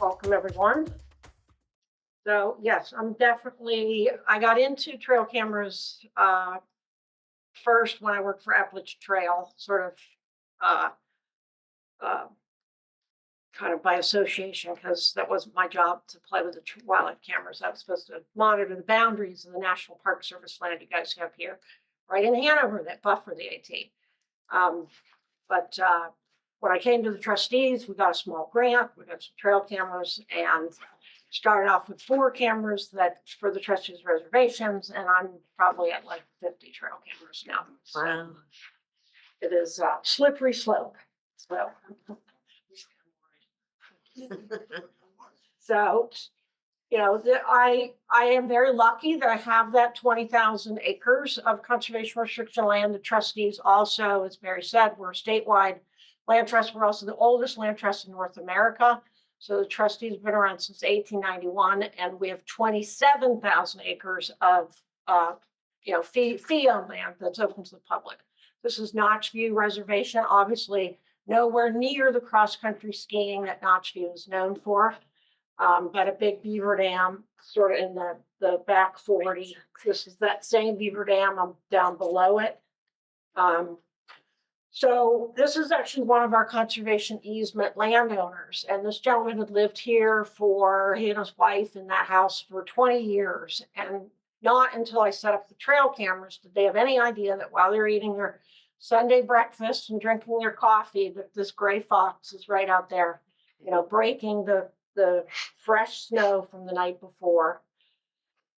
Welcome, everyone. So yes, I got into trail cameras first when I worked for Appalachian Trail, sort of kind of by association, because that wasn't my job to play with the wildlife cameras. I was supposed to monitor the boundaries of the National Park Service land you guys have here, right in Hanover, that buffer the AT. But when I came to the trustees, we got a small grant, we got some trail cameras, and started off with 4 cameras that for the trustees reservations, and I'm probably at like 50 trail cameras now. Wow. It is a slippery slope. So, you know, I am very lucky that I have that 20,000 acres of conservation restriction land. The trustees also, as Mary said, we're a statewide land trust. We're also the oldest land trust in North America. So the trustees have been around since 1891, and we have 27,000 acres of, fee-owned land that's open to the public. This is Notchview Reservation, obviously nowhere near the cross-country skiing that Notchview is known for, but a big beaver dam sort of in the back 40. This is that same beaver dam. I'm down below it. So this is actually one of our conservation easement landowners, and this gentleman had lived here he and his wife in that house for 20 years, and not until I set up the trail cameras did they have any idea that while they're eating their Sunday breakfast and drinking their coffee, that this gray fox is right out there, breaking the fresh snow from the night before.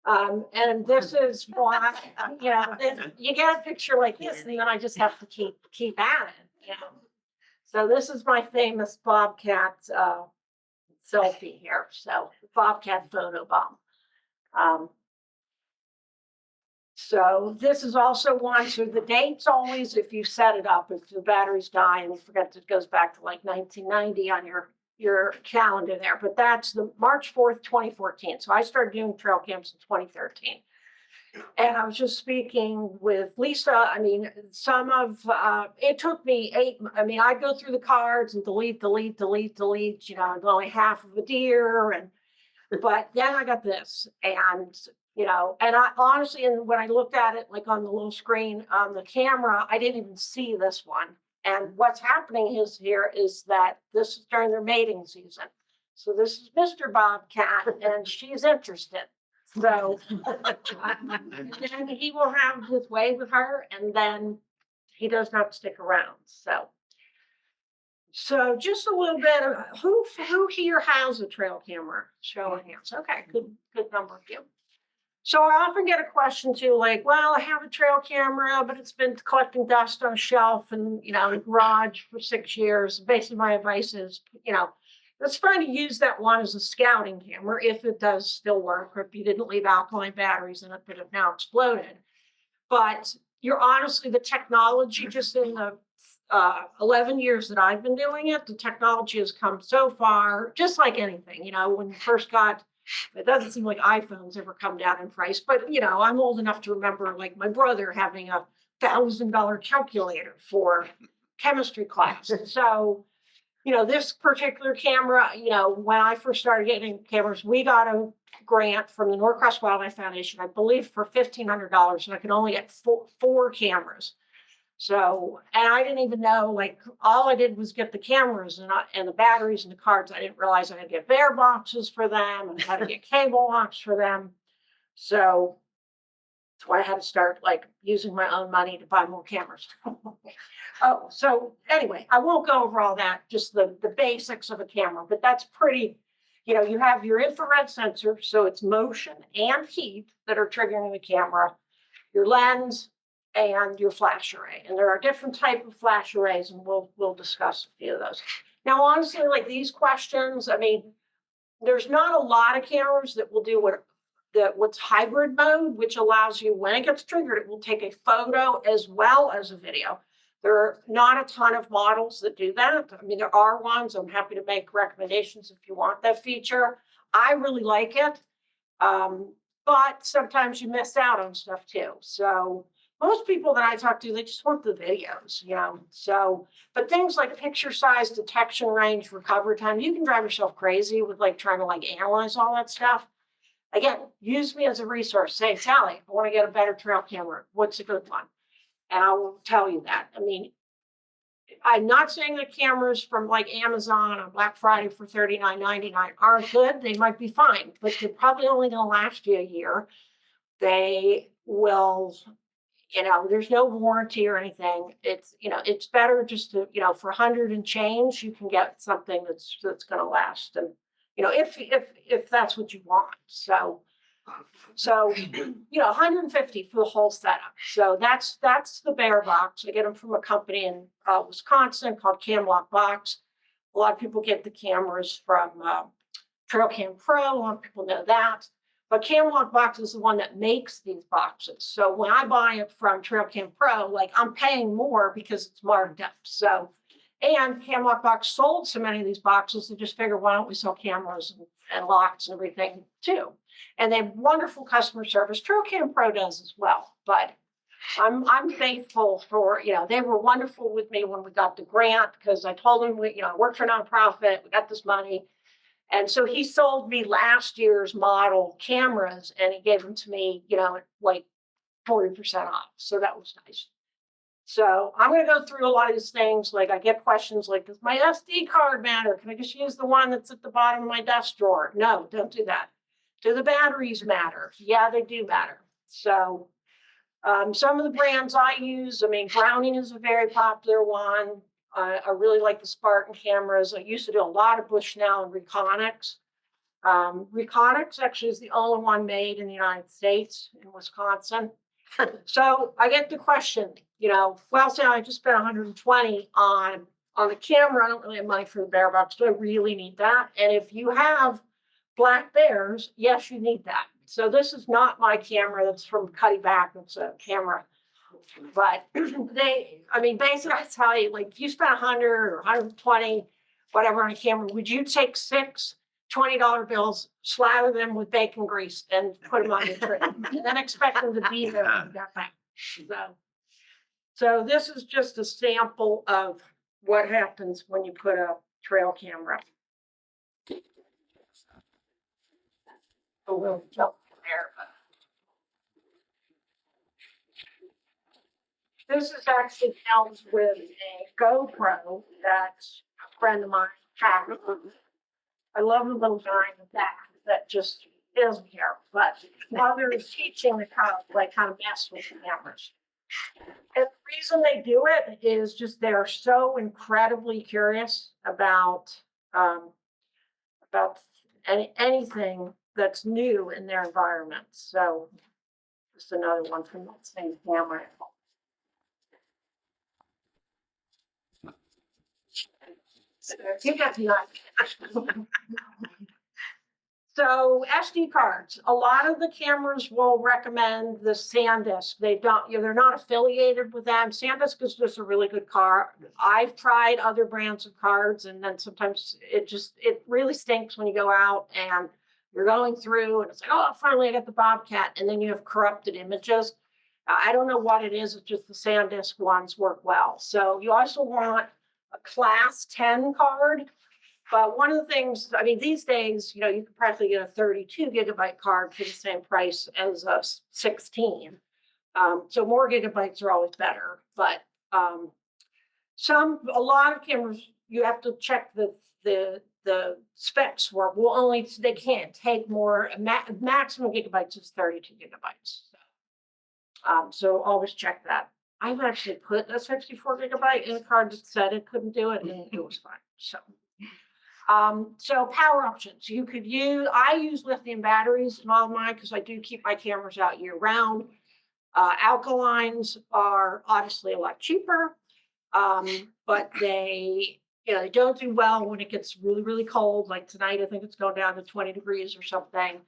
And this is why, you get a picture like this, and then I just have to keep at it. So this is my famous Bobcat selfie here. So Bobcat photo bomb. So this is also one. So the date's always, if you set it up, if the batteries die and you forget it goes back to like 1990 on your calendar there, but that's the March 4th, 2014. So I started doing trail cams in 2013. And I was just speaking with Lisa. I mean, it took me I'd go through the cards and delete, only half of a deer. But then I got this, and I honestly, and when I looked at it, like on the little screen on the camera, I didn't even see this one. And what's happening is that this is during their mating season. So this is Mr. Bobcat, and she's interested. So and then he will have his way with her, and then he does not stick around. So just a little bit of who here has a trail camera? Show of hands. Okay, good number of you. So I often get a question too, like, well, I have a trail camera, but it's been collecting dust on a shelf and, in the garage for 6 years. Basically, my advice is, let's try to use that one as a scouting camera if it does still work, or if you didn't leave alkaline batteries in it that have now exploded. But the technology, just in the 11 years that I've been doing it, the technology has come so far, just like anything, when you first it doesn't seem like iPhones ever come down in price, but I'm old enough to remember like my brother having a $1,000 calculator for chemistry class. So, this particular camera, when I first started getting cameras, we got a grant from the Norcross Wildlife Foundation, I believe for $1,500, and I could only get four cameras. So, and I didn't even know, like, all I did was get the cameras and the batteries and the cards. I didn't realize I had to get bear boxes for them and how to get cable locks for them. So that's why I had to start like using my own money to buy more cameras. So anyway, I won't go over all that, just the basics of a camera, but that's pretty, you have your infrared sensor, so it's motion and heat that are triggering the camera, your lens, and your flash array. And there are different types of flash arrays, and we'll discuss a few of those. Now, honestly, like these questions, there's not a lot of cameras that will do what's hybrid mode, which allows you, when it gets triggered, it will take a photo as well as a video. There are not a ton of models that do that. There are ones. I'm happy to make recommendations if you want that feature. I really like it, but sometimes you miss out on stuff too. So most people that I talk to, they just want the videos, you know. So, but things like picture size, detection range, recovery time, you can drive yourself crazy with like trying to like analyze all that stuff. Again, use me as a resource. Say, Sally, I want to get a better trail camera. What's a good one? And I will tell you that. I mean, I'm not saying that cameras from like Amazon on Black Friday for $39.99 aren't good. They might be fine, but they're probably only going to last you a year. They will, you know, there's no warranty or anything. It's, you know, it's better just to, you know, for 100 and change, you can get something that's going to last. And, you know, if that's what you want. So, you know, 150 for the whole setup. So that's the bear box. I get them from a company in Wisconsin called Camlock Box. A lot of people get the cameras from Trail Cam Pro. A lot of people know that. But Camlock Box is the one that makes these boxes. So when I buy it from Trail Cam Pro, like I'm paying more because it's marked up. So, and Camlock Box sold so many of these boxes, they just figured, why don't we sell cameras and locks and everything too? And they have wonderful customer service. Trail Cam Pro does as well. But I'm thankful for, you know, they were wonderful with me when we got the grant because I told them, you know, I work for a nonprofit, we got this money. And so he sold me last year's model cameras and he gave them to me, you know, like 40% off. So that was nice. So I'm going to go through a lot of these things. Like I get questions like, does my SD card matter? Can I just use the one that's at the bottom of my desk drawer? No, don't do that. Do the batteries matter? Yeah, they do matter. So some of the brands I use, I mean, Browning is a very popular one. I really like the Spartan cameras. I used to do a lot of Bushnell and Reconyx. Reconyx actually is the only one made in the United States in Wisconsin. So I get the question, you know, well, say I just spent 120 on the camera. I don't really have money for the bear box. Do I really need that? And if you have black bears, yes, you need that. So this is not my camera. That's from Cuddy Back. It's a camera. But I mean, basically, I tell you, like, if you spent 100 or 120, whatever on a camera, would you take six $20 bills, slather them with bacon grease, and put them on your tree, and then expect them to be there when you got back? So this is just a sample of what happens when you put a trail camera. We'll jump there. This is actually filmed with a GoPro that a friend of mine had. I love the little guy in the back that just is here. But mother is teaching the cub like how to mess with the cameras. And the reason they do it is just they're so incredibly curious about anything that's new in their environment. So just another one from that same camera. You got the idea. So SD cards, a lot of the cameras will recommend the SanDisk. They're not affiliated with them. SanDisk is just a really good card. I've tried other brands of cards, and then sometimes it really stinks when you go out and you're going through and it's like, oh, finally I got the Bobcat, and then you have corrupted images. I don't know what it is. It's just the SanDisk ones work well. So you also want a class 10 card. But one of the things, I mean, these days, you know, you can practically get a 32 gigabyte card for the same price as a 16. So more gigabytes are always better. But a lot of cameras, you have to check the specs for. They can't take more. Maximum gigabytes is 32 gigabytes. So always check that. I've actually put a 64 gigabyte in a card that said it couldn't do it, and it was fine. So power options. I use lithium batteries in all of mine because I do keep my cameras out year round. Alkalines are obviously a lot cheaper, but they don't do well when it gets really, really cold. Like tonight, I think it's going down to 20 degrees or something.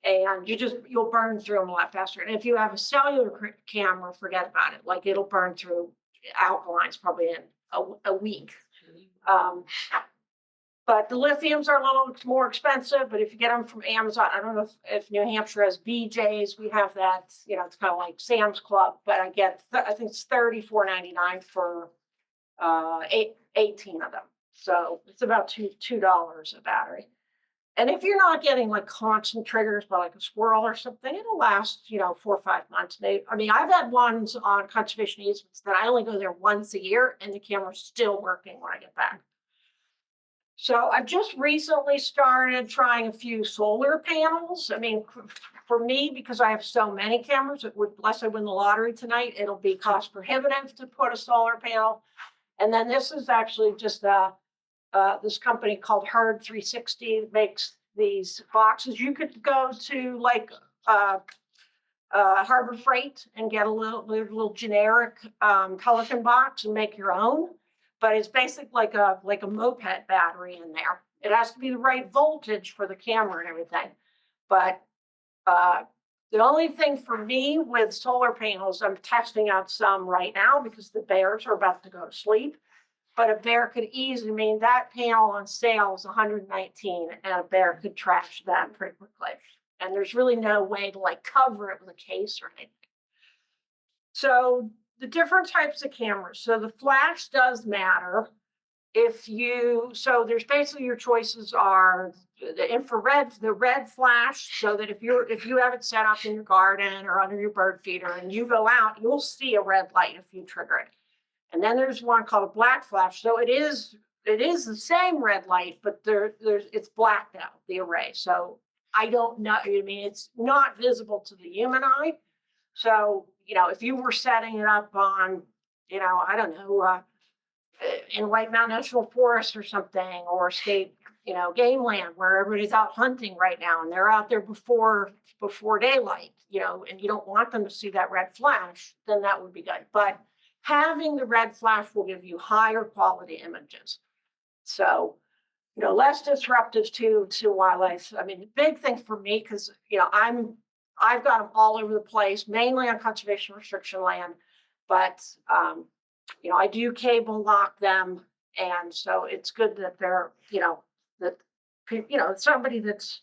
And you'll burn through them a lot faster. And if you have a cellular camera, forget about it. Like it'll burn through alkalines probably in a week. But the lithiums are a little more expensive, but if you get them from Amazon, I don't know if New Hampshire has BJ's, we have that, you know, it's kind of like Sam's Club, but I get, I think it's $34.99 for 18 of them. So it's about $2 a battery. And if you're not getting like constant triggers by like a squirrel or something, it'll last, you know, 4 or 5 months. I mean, I've had ones on conservation easements that I only go there once a year and the camera's still working when I get back. So I've just recently started trying a few solar panels. I mean, for me, because I have so many cameras, it would, unless I win the lottery tonight, it'll be cost prohibitive to put a solar panel. And then this is actually just this company called Herd 360 that makes these boxes. You could go to like Harbor Freight and get a little generic Pelican box and make your own. But it's basically like a moped battery in there. It has to be the right voltage for the camera and everything. But the only thing for me with solar panels, I'm testing out some right now because the bears are about to go to sleep. But a bear could easily, I mean, that panel on sale is 119 and a bear could trash that pretty quickly. And there's really no way to like cover it with a case or anything. So the different types of cameras. So the flash does matter. So there's basically your choices are the infrared, the red flash, so that if you have it set up in your garden or under your bird feeder and you go out, you'll see a red light if you trigger it. And then there's one called a black flash. So it is the same red light, but it's blacked out, the array. So I don't know. I mean, it's not visible to the human eye. So, you know, if you were setting it up on, you know, I don't know, in White Mountain National Forest or something, or state, you know, game land where everybody's out hunting right now and they're out there before daylight, you know, and you don't want them to see that red flash, then that would be good. But having the red flash will give you higher quality images. So, you know, less disruptive to wildlife. I mean, the big thing for me, because, you know, I've got them all over the place, mainly on conservation restriction land, but, you know, I do cable lock them. And so it's good that they're, you know, that, you know, somebody that's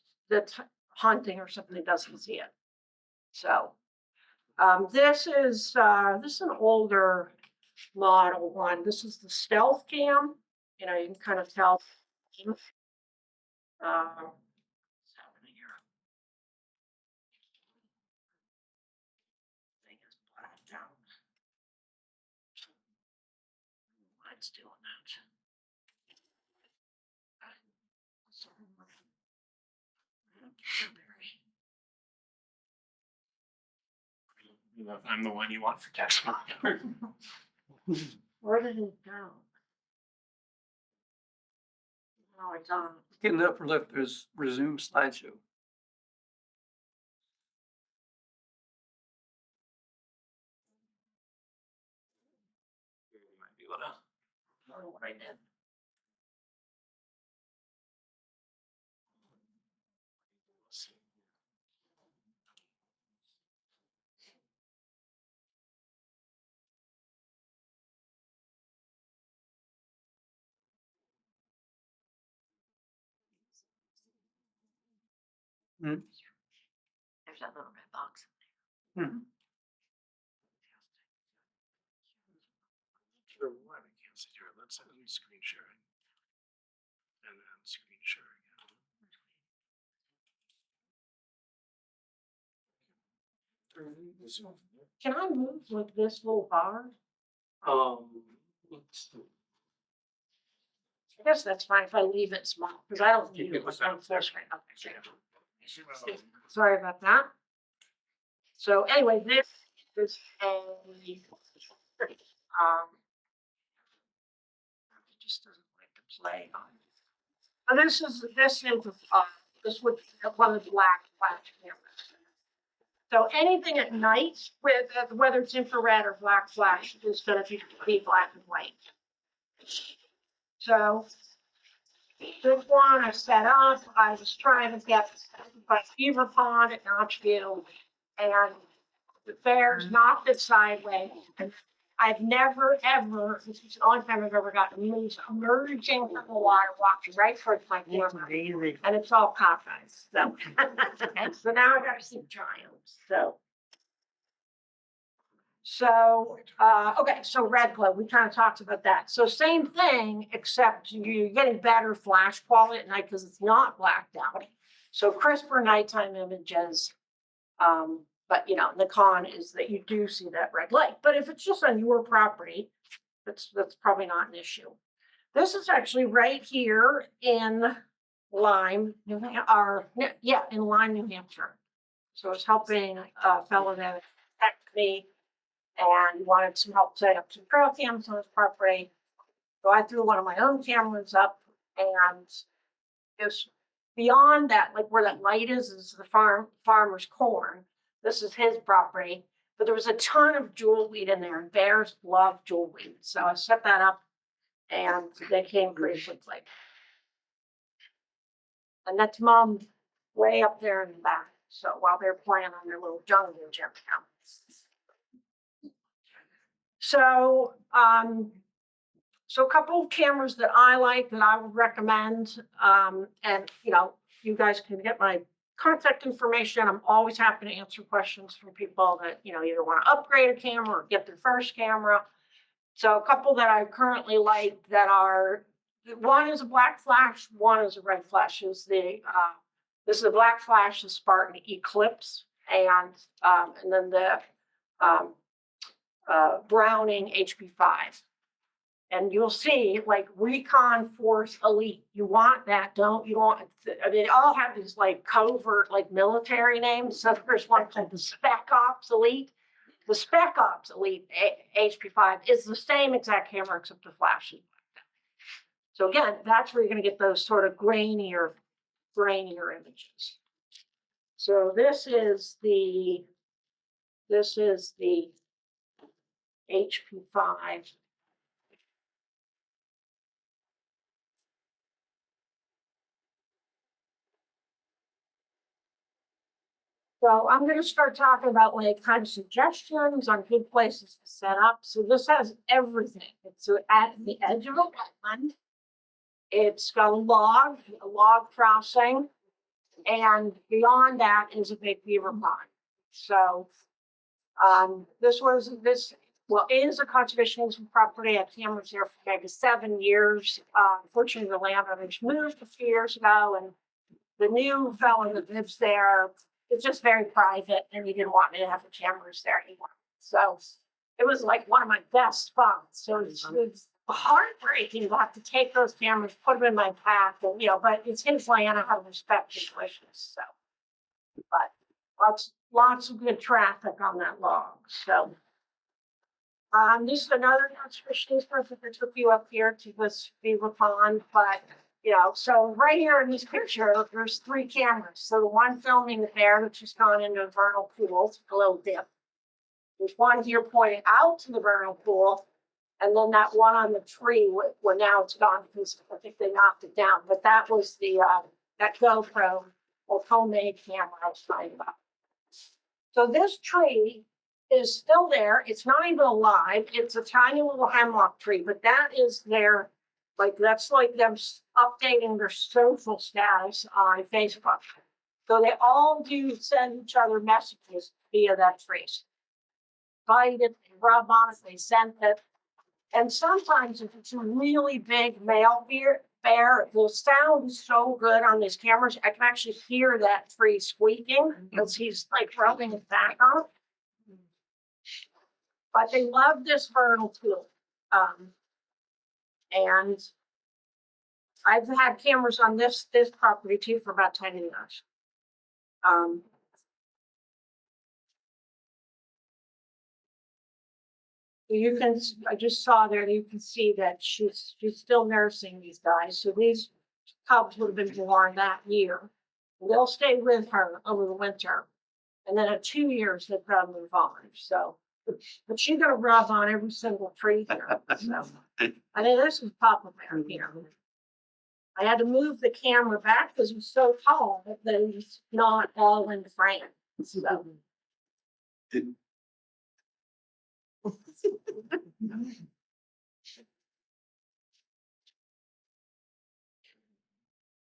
hunting or something doesn't see it. So this is an older model one. This is the stealth cam. You know, you can kind of tell. What's happening here? Thing is blacked out. Why it's doing that? You know, if I'm the one you want for text monitor. Where did it go? Oh, it's on. In the upper left, there's resume slideshow. You might be able to. I don't know what I did. Hmm. There's that little red box. Hmm. Sure, why we can't sit here. Let's end screen sharing. And then screen sharing. Can I move with this little bar? Let's see. I guess that's fine if I leave it small, because I don't You need can it put on that full there. screen. Okay. Sorry about that. So anyway, this is it just doesn't like to play on. And this is this would one of the black flash cameras. So anything at night with whether it's infrared or black flash is going to be black and white. So this one I set up. I was trying to get by Beaver Pond at Notchville, and the bears knocked it sideways. And I've never, ever, this is the only time I've ever gotten a moose emerging from the water, walking right towards my camera. And it's all cockeyes, so. So now I gotta keep trying, so. So, okay, so red glow, we kind of talked about that. So same thing, except you're getting better flash quality at night because it's not blacked out. So crisper nighttime images. But you know, the con is that you do see that red light. But if it's just on your property, that's probably not an issue. This is actually right here in Lyme, New Hampshire, in Lyme, New Hampshire. So it's helping a fellow that attacked me and wanted some help setting up some trail cams on his property. So I threw one of my own cameras up, and just beyond that, like where that light is the farmer's corn. This is his property, but there was a ton of jewel weed in there, and bears love jewel weed. So I set that up, and they came pretty quickly. And that's Mom way up there in the back. So while they're playing on their little jungle gym now. So, so a couple of cameras that I like that I would recommend, and you know, you guys can get my contact information. I'm always happy to answer questions from people that, you know, either want to upgrade a camera or get their first camera. So a couple that I currently like that are, one is a black flash, one is a red flash. This is a black flash, the Spartan Eclipse, and then the Browning HP5. And you'll see like Recon Force Elite. You want that, don't you? Want they all have these like covert like military names. So there's one called the Spec Ops Elite. The Spec Ops Elite HP5 is the same exact camera except the flash is blacked out. So again, that's where you're going to get those sort of grainier images. So this is the HP5. So I'm going to start talking about like kind of suggestions on good places to set up. So this has everything. It's at the edge of a wetland. It's got a log crossing, and beyond that is a big beaver pond. So this is a conservation easement property. I had cameras there for maybe 7 years. Unfortunately, the landowners moved a few years ago, and the new fellow that lives there, it's just very private, and he didn't want me to have the cameras there anymore. So it was like one of my best spots. So it's heartbreaking to have to take those cameras, put them in my pack, and you know, but it's his land. I have to respect his wishes. So, but lots of good traffic on that log. So, this is another conservation easement that took you up here to this beaver pond, but. You know, so right here in this picture, there's 3 cameras. So the one filming the bear that's just gone into a vernal pool, it's a little dip. There's one here pointing out to the vernal pool, and then that one on the tree where now it's gone because I think they knocked it down. But that was the that GoPro or homemade camera I was talking about. So this tree is still there. It's not even alive. It's a tiny little hemlock tree, but that is their. Like that's like them updating their social status on Facebook. So they all do send each other messages via that trace. Bite it, they rub on it, they send it. And sometimes if it's a really big male bear, the sound is so good on these cameras, I can actually hear that tree squeaking because he's like rubbing his back on it. But they love this vernal pool. And I've had cameras on this property too for about 10 years. You can, I just saw there, you can see that she's still nursing these guys. So these cubs would have been born that year. They'll stay with her over the winter. And then at 2 years, they've got to move on. So, but she's going to rub on every single tree here. So, I mean, this is Papa Bear here. I had to move the camera back because it was so tall that it's not all in frame. So.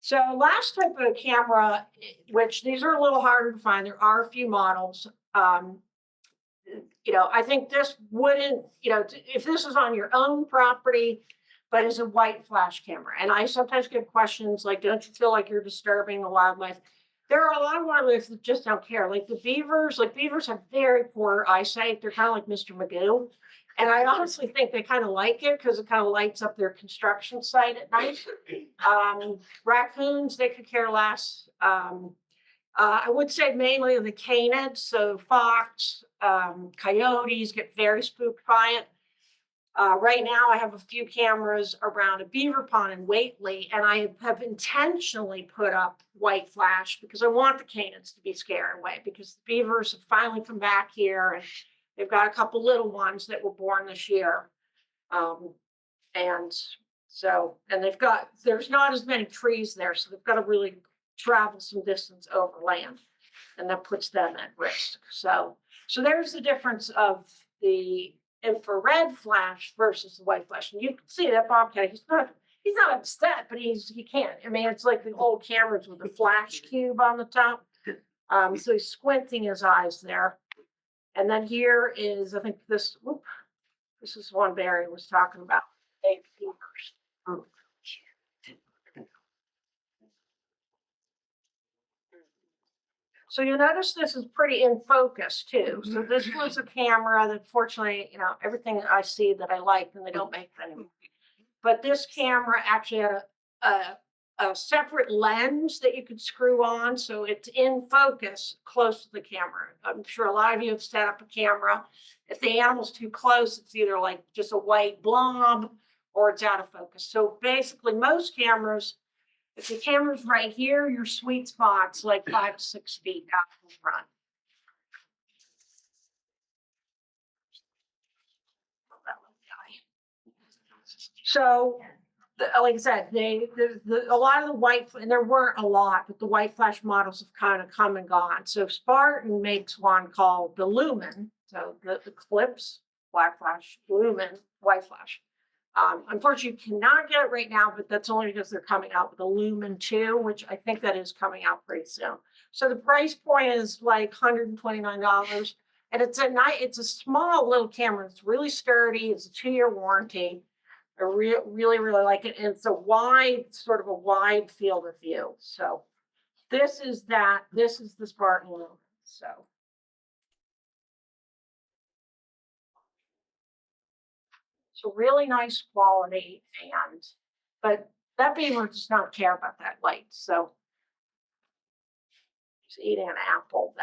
So last type of camera, which these are a little harder to find, there are a few models. I think this wouldn't, if this is on your own property, but is a white flash camera. And I sometimes get questions like, don't you feel like you're disturbing the wildlife? There are a lot of wildlife that just don't care. Like beavers have very poor eyesight. They're kind of like Mr. Magoo. And I honestly think they kind of like it because it kind of lights up their construction site at night. Raccoons, they could care less. I would say mainly the canids, so fox, coyotes get very spooked by it. Right now, I have a few cameras around a beaver pond in Whately, and I have intentionally put up white flash because I want the canids to be scared away because the beavers have finally come back here and they've got a couple little ones that were born this year. And there's not as many trees there, so they've got to really travel some distance overland, and that puts them at risk. So there's the difference of the infrared flash versus the white flash. And you can see that bobcat, he's not upset, but he can't. I mean, it's like the old cameras with the flash cube on the top. So he's squinting his eyes there. And then here is, I think this is one Barry was talking about, baby beavers. Oh. So you notice this is pretty in focus too. So this was a camera that fortunately, everything I see that I like and they don't make anymore. But this camera actually had a separate lens that you could screw on. So it's in focus close to the camera. I'm sure a lot of you have set up a camera. If the animal's too close, it's either like just a white blob or it's out of focus. So basically most cameras, if the camera's right here, your sweet spot's like 5 to 6 feet out in front. So, like I said, a lot of the white, and there weren't a lot, but the white flash models have kind of come and gone. So Spartan makes one called the Lumen. So the Clips, black flash, Lumen, white flash. Unfortunately, you cannot get it right now, but that's only because they're coming out with a Lumen 2, which I think that is coming out pretty soon. So the price point is like $129, and it's a small little camera. It's really sturdy. It's a 2-year warranty. I really like it, and it's sort of a wide field of view. So this is the Spartan Lumen. So really nice quality, but that beaver does not care about that light. So he's eating an apple.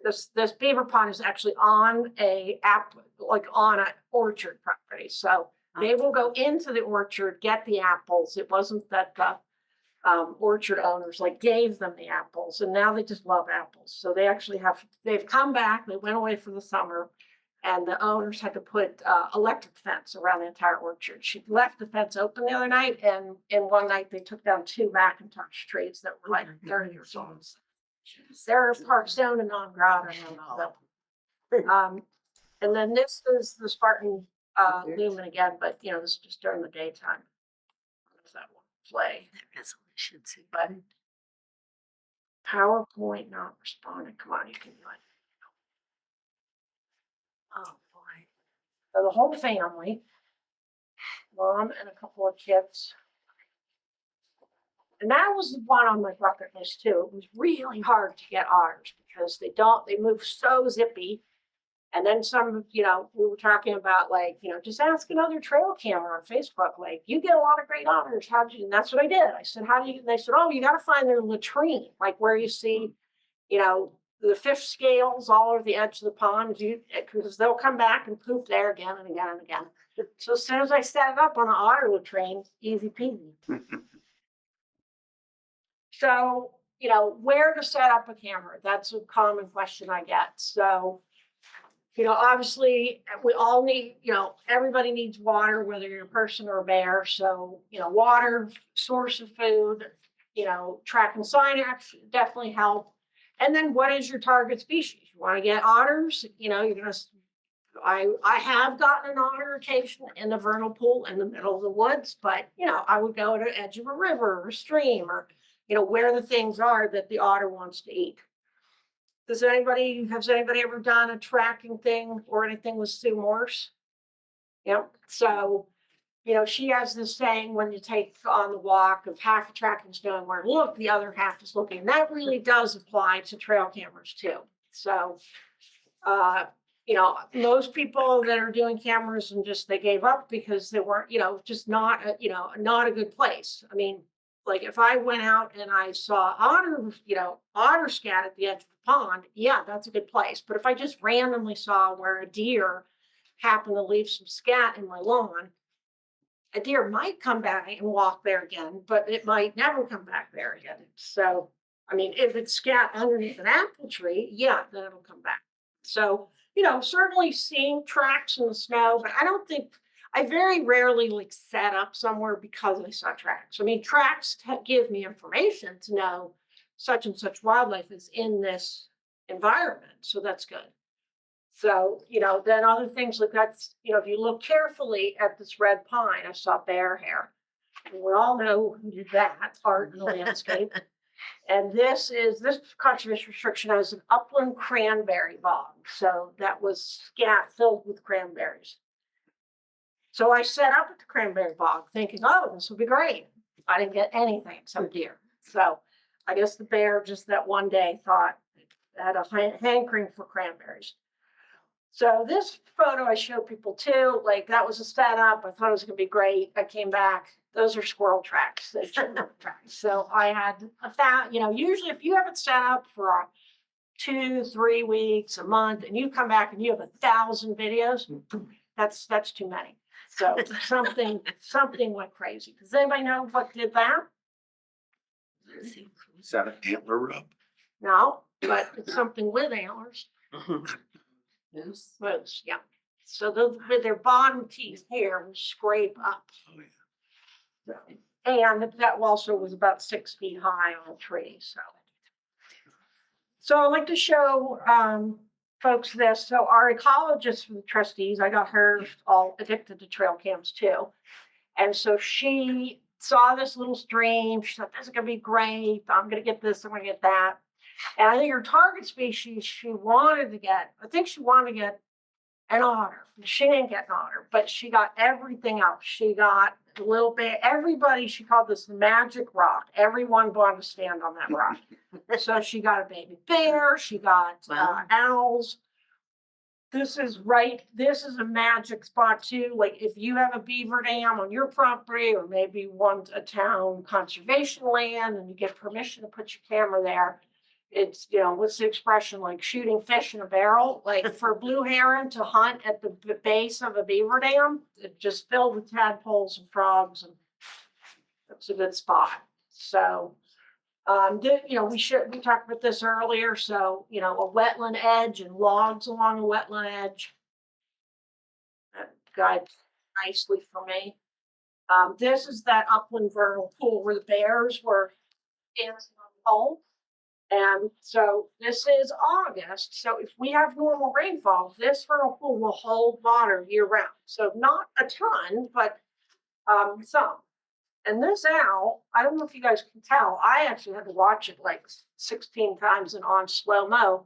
This beaver pond is actually on on an orchard property. So they will go into the orchard, get the apples. It wasn't that the orchard owners gave them the apples, and now they just love apples. So they've come back. They went away for the summer. And the owners had to put electric fence around the entire orchard. She left the fence open the other night, and in one night they took down 2 Macintosh trees that were like 30 years old. They're persona non grata. And then this is the Spartan Lumen again, but this is just during the daytime. How does that one play? But PowerPoint not responding. Come on, you can do it. Oh boy. So the whole family, mom and a couple of kids. And that was the one on my bucket list too. It was really hard to get otters because they move so zippy. And then we were talking about just ask another trail camera on Facebook. You get a lot of great otters. And that's what I did. I said, how do you, and they said, oh, you got to find their latrine, where you see, the fish scales all over the edge of the pond, because they'll come back and poop there again and again and again. So as soon as I set it up on an otter latrine, easy peasy. So, where to set up a camera? That's a common question I get. So, obviously we all need, everybody needs water, whether you're a person or a bear. So, water, source of food, track and signage definitely help. And then what is your target species? You want to get otters, you're going to I have gotten an otter occasion in a vernal pool in the middle of the woods, but you know, I would go to the edge of a river or a stream or, you know, where the things are that the otter wants to eat. Has anybody ever done a tracking thing or anything with Sue Morse? Yep. So, you know, she has this saying when you take on the walk of half the tracking is knowing where to look, the other half is looking. And that really does apply to trail cameras too. So, you know, most people that are doing cameras and just they gave up because they weren't, you know, just not, not a good place. I mean, like if I went out and I saw otter, otter scat at the edge of the pond, yeah, that's a good place. But if I just randomly saw where a deer happened to leave some scat in my lawn, a deer might come back and walk there again, but it might never come back there again. So, I mean, if it's scat underneath an apple tree, yeah, then it'll come back. So, you know, certainly seeing tracks in the snow, but I very rarely like set up somewhere because I saw tracks. I mean, tracks give me information to know such and such wildlife is in this environment. So that's good. So, you know, then other things like that's, you know, if you look carefully at this red pine, I saw bear hair. And we all know who did that art in the landscape. And this conservation restriction has an upland cranberry bog. So that was scat filled with cranberries. So I set up at the cranberry bog thinking, oh, this will be great. I didn't get anything except deer. So I guess the bear just that one day thought had a hankering for cranberries. So this photo I show people too, like that was a setup. I thought it was gonna be great. I came back. Those are squirrel tracks. They're tracks. So I had usually if you have it set up for 2-3 weeks, a month, and you come back and you have 1,000 videos, that's too many. So something went crazy. Does anybody know what did that? Is that an antler rub? No, but it's something with antlers. Moose, yeah. So those with their bottom teeth here will scrape up. Oh, yeah. And that also was about 6 feet high on a tree. So I'd like to show folks this. So our ecologist from the trustees, I got her all addicted to trail cams too. And so she saw this little stream. She thought, this is gonna be great. I'm gonna get this, I'm gonna get that. And I think her target species, she wanted to get an otter. She didn't get an otter, but she got everything else. She got a little bit, everybody, she called this the magic rock. Everyone wanted to stand on that rock. So she got a baby bear, she got owls. This is a magic spot too. Like if you have a beaver dam on your property, or maybe you want a town conservation land and you get permission to put your camera there. It's, what's the expression, like shooting fish in a barrel, like for blue heron to hunt at the base of a beaver dam, it's just filled with tadpoles and frogs, and that's a good spot. So, we talked about this earlier. So, a wetland edge and logs along a wetland edge. That guides nicely for me. This is that upland vernal pool where the bears were dancing on the pole. And so this is August. So if we have normal rainfall, this vernal pool will hold water year round. So not a ton, but some. And this owl, I don't know if you guys can tell, I actually had to watch it like 16 times and on slow mo,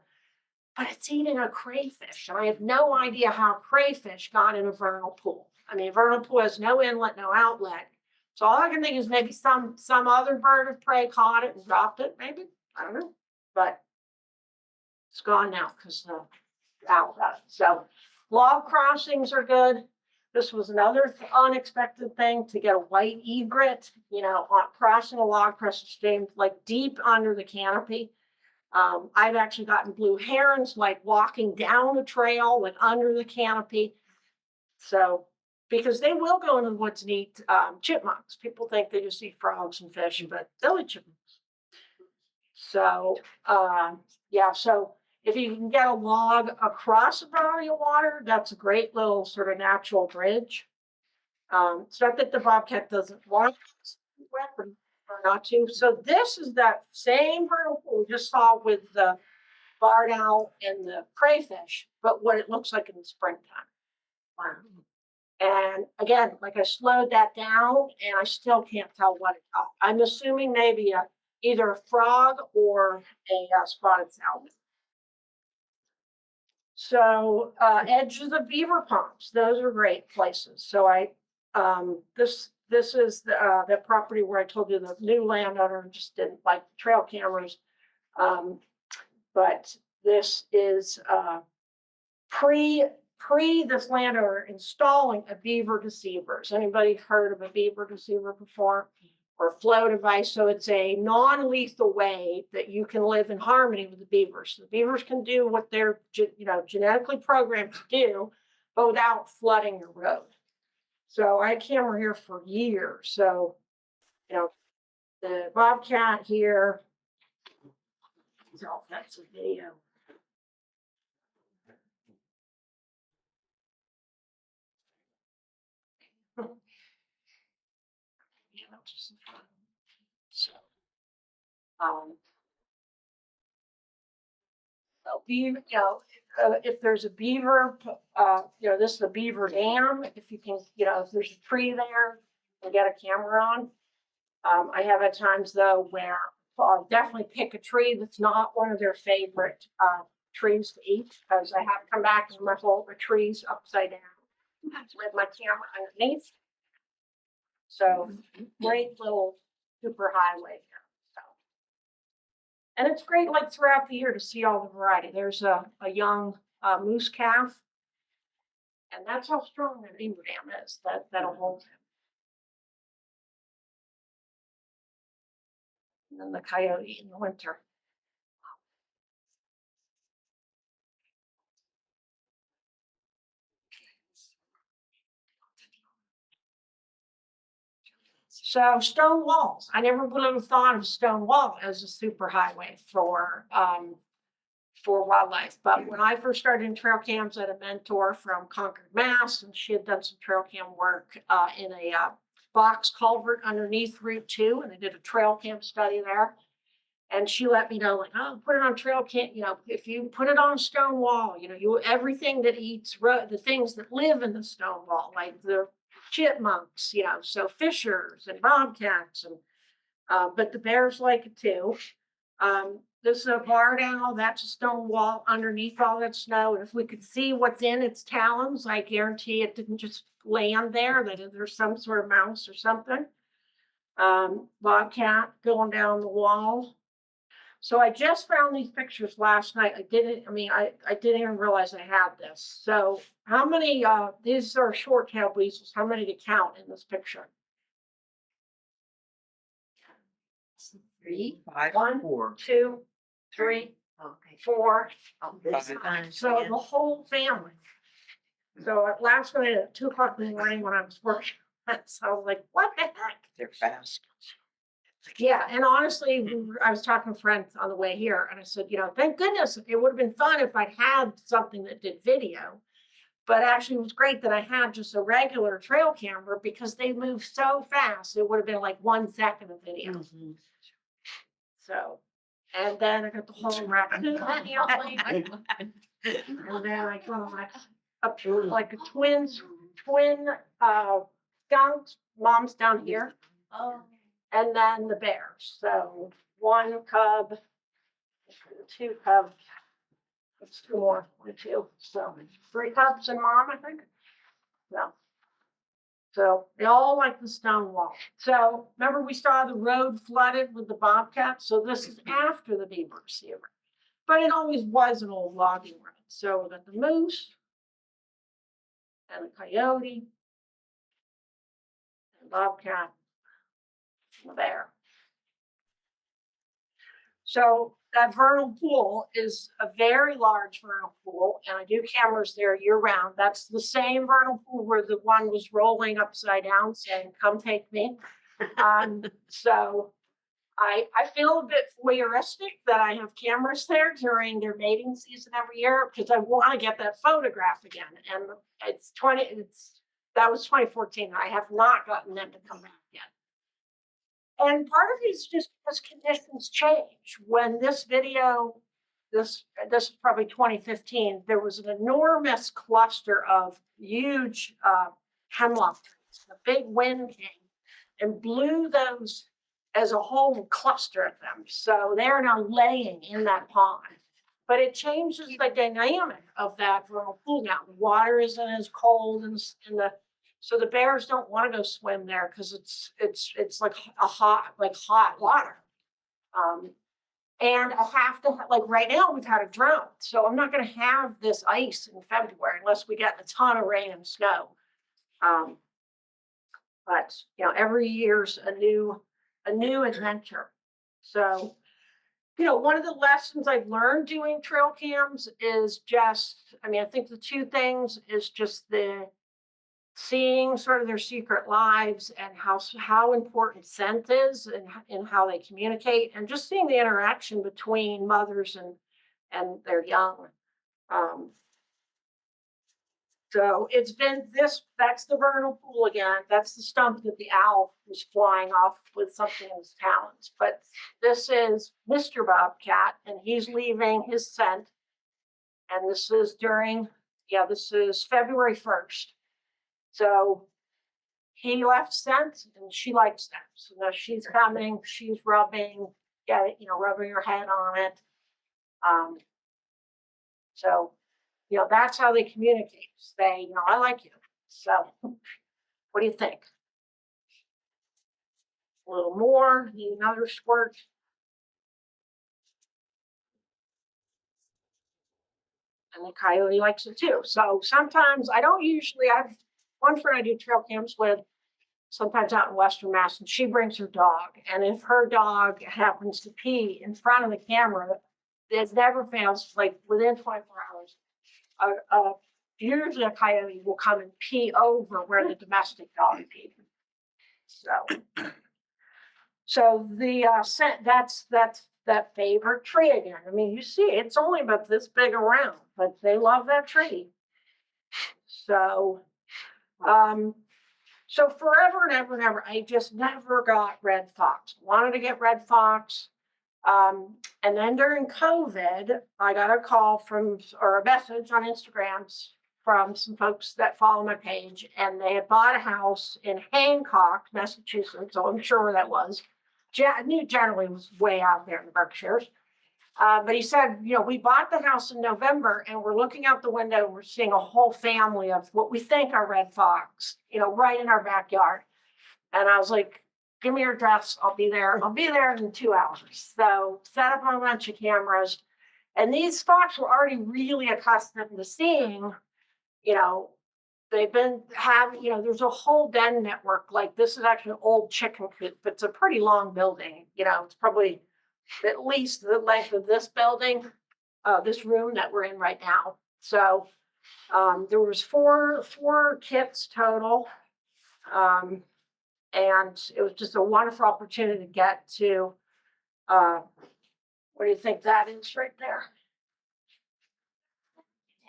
but it's eating a crayfish. And I have no idea how crayfish got in a vernal pool. I mean, a vernal pool has no inlet, no outlet. So all I can think is maybe some other bird of prey caught it and dropped it, maybe. I don't know, but it's gone now because the owl got it. So log crossings are good. This was another unexpected thing to get a white egret, on crossing a log across the stream, like deep under the canopy. I've actually gotten blue herons, like walking down the trail, like under the canopy. So, because they will go into the woods and eat chipmunks. People think they just eat frogs and fish, but they'll eat chipmunks. So, so if you can get a log across a body of water, that's a great little sort of natural bridge. It's not that the bobcat doesn't want or not to. So this is that same vernal pool we just saw with the barred owl and the crayfish, but what it looks like in the springtime. Wow. And again, like I slowed that down and I still can't tell what it got. I'm assuming maybe either a frog or a spotted salmon. So edges of beaver ponds, those are great places. So this is the property where I told you the new landowner just didn't like the trail cameras. But this is pre this landowner installing a beaver deceiver. Has anybody heard of a beaver deceiver before? Or flow device? So it's a non-lethal way that you can live in harmony with the beavers. The beavers can do what they're genetically programmed to do, but without flooding your road. So I had camera here for years. So, the bobcat here. So that's a video. So, beaver, if there's a beaver, this is a beaver dam. If you can, if there's a tree there, and get a camera on. I have at times though where I'll definitely pick a tree that's not one of their favorite trees to eat, because I have come back and my whole trees upside down with my camera underneath. So great little super highway here. So, and it's great like throughout the year to see all the variety. There's a young moose calf, and that's how strong that beaver dam is. That'll hold him. And then the coyote in the winter. So stone walls. I never would have thought of stone wall as a super highway for wildlife. But when I first started in trail cams, I had a mentor from Concord, Mass, and she had done some trail cam work in a box culvert underneath Route 2, and I did a trail cam study there. And she let me know, like, oh, put it on trail cam. If you put it on a stone wall, everything that eats the things that live in the stone wall, like the chipmunks, so fishers and bobcats, and but the bears like it too. This is a barred owl. That's a stone wall underneath all that snow. And if we could see what's in its talons, I guarantee it didn't just land there, that there's some sort of mouse or something. Bobcat going down the wall. So I just found these pictures last night. I didn't even realize I had this. So how many, these are short-tailed weasels. How many to count in this picture? 3, 5, 1, 4. 2, 3, Okay. 4. This So the whole family. So last night at 2:00 in the morning when I was working, so I was like, what the heck? They're fast. Yeah, and honestly, I was talking to a friend on the way here, and I said, thank goodness it would have been fun if I'd had something that did video. But actually, it was great that I had just a regular trail camera because they move so fast. It would have been like 1 second of video. Mm-hmm. So, and then I got the whole raccoon family, and then I got like a twin skunks. Mom's down here. Oh. And then the bears. So 1 cub, 2 cubs. It's 2 more, 1, 2. So 3 cubs and mom, I think. So they all like the stone wall. So remember we saw the road flooded with the bobcats. So this is after the beaver deceiver, but it always was an old logging road. So we got the moose and the coyote, and the bobcat, and the bear. So that vernal pool is a very large vernal pool, and I do cameras there year round. That's the same vernal pool where the one was rolling upside down saying, come take me. So I feel a bit voyeuristic that I have cameras there during their mating season every year because I want to get that photograph again. And that was 2014. I have not gotten them to come back yet. And part of it is just because conditions change. When this video this is probably 2015, there was an enormous cluster of huge hemlock trees. A big wind came and blew those as a whole cluster of them. So they're now laying in that pond. But it changes the dynamic of that vernal pool now. The water isn't as cold and so the bears don't want to go swim there because it's like hot water. And I have to, like right now, we've had a drought. So I'm not going to have this ice in February unless we get a ton of rain and snow. But every year's a new adventure. So, one of the lessons I've learned doing trail cams is just, I think the two things is just the seeing sort of their secret lives and how important scent is and how they communicate, and just seeing the interaction between mothers and their young. So it's been that's the vernal pool again. That's the stump that the owl was flying off with something in his talons. But this is Mr. Bobcat, and he's leaving his scent. And this is this is February 1st. So he left scent and she likes that. So now she's coming, she's rubbing her head on it. So that's how they communicate. Say, I like you. So what do you think? A little more, need another squirt. And the coyote likes it too. So sometimes I have one friend I do trail cams with, sometimes out in Western Mass, and she brings her dog. And if her dog happens to pee in front of the camera, it never fails, like within 24 hours, usually a coyote will come and pee over where the domestic dog peed. So the scent, that's that favorite tree again. You see, it's only about this big around, but they love that tree. So, so forever and ever and ever, I just never got red fox. Wanted to get red fox. And then during COVID, I got a call or a message on Instagram from some folks that follow my page, and they had bought a house in Hancock, Massachusetts. So I'm sure where that was. I knew generally it was way out there in the Berkshires. But he said, we bought the house in November and we're looking out the window and we're seeing a whole family of what we think are red fox, right in our backyard. And I was like, give me your address. I'll be there. I'll be there in 2 hours. So set up a bunch of cameras. And these fox were already really accustomed to seeing, they've been having, there's a whole den network. Like this is actually an old chicken coop, but it's a pretty long building. It's probably at least the length of this building, this room that we're in right now. So there was four kits total. And it was just a wonderful opportunity to get to, what do you think that is right there?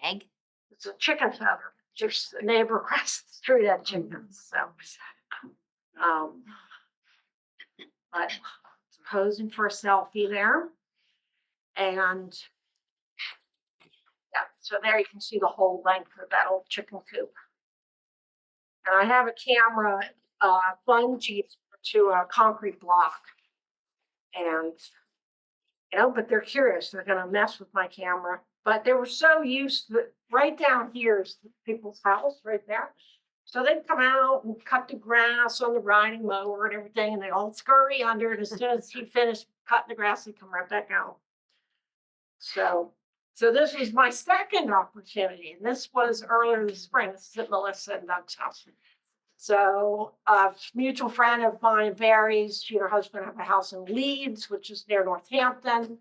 Egg. It's a chicken feather. Just a neighbor across the street had chickens. So, but posing for a selfie there. And yeah, so there you can see the whole length of that old chicken coop. And I have a camera bungee to a concrete block. And, but they're curious. They're going to mess with my camera. But they were so used to right down here is people's house right there. So they'd come out and cut the grass on the riding mower and everything, and they'd all scurry under it. As soon as he finished cutting the grass, they'd come right back out. So this was my second opportunity, and this was earlier this spring. This is at Melissa and Doug's house. So a mutual friend of mine, Barry's, she and her husband have a house in Leeds, which is near Northampton,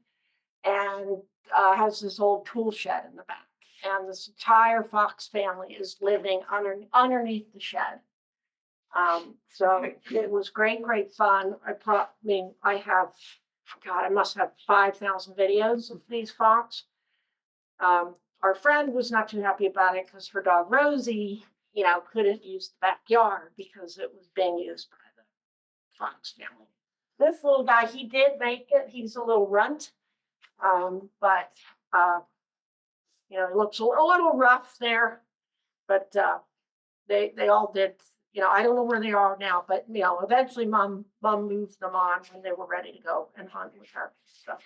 and has this old tool shed in the back. And this entire fox family is living underneath the shed. So it was great fun. I must have 5,000 videos of these fox. Our friend was not too happy about it because her dog Rosie, couldn't use the backyard because it was being used by the fox family. This little guy, he did make it. He's a little runt. But, you know, it looks a little rough there, but, they all did, you know, I don't know where they are now, but, you know, eventually mom moved them on when they were ready to go and hunt with her, so.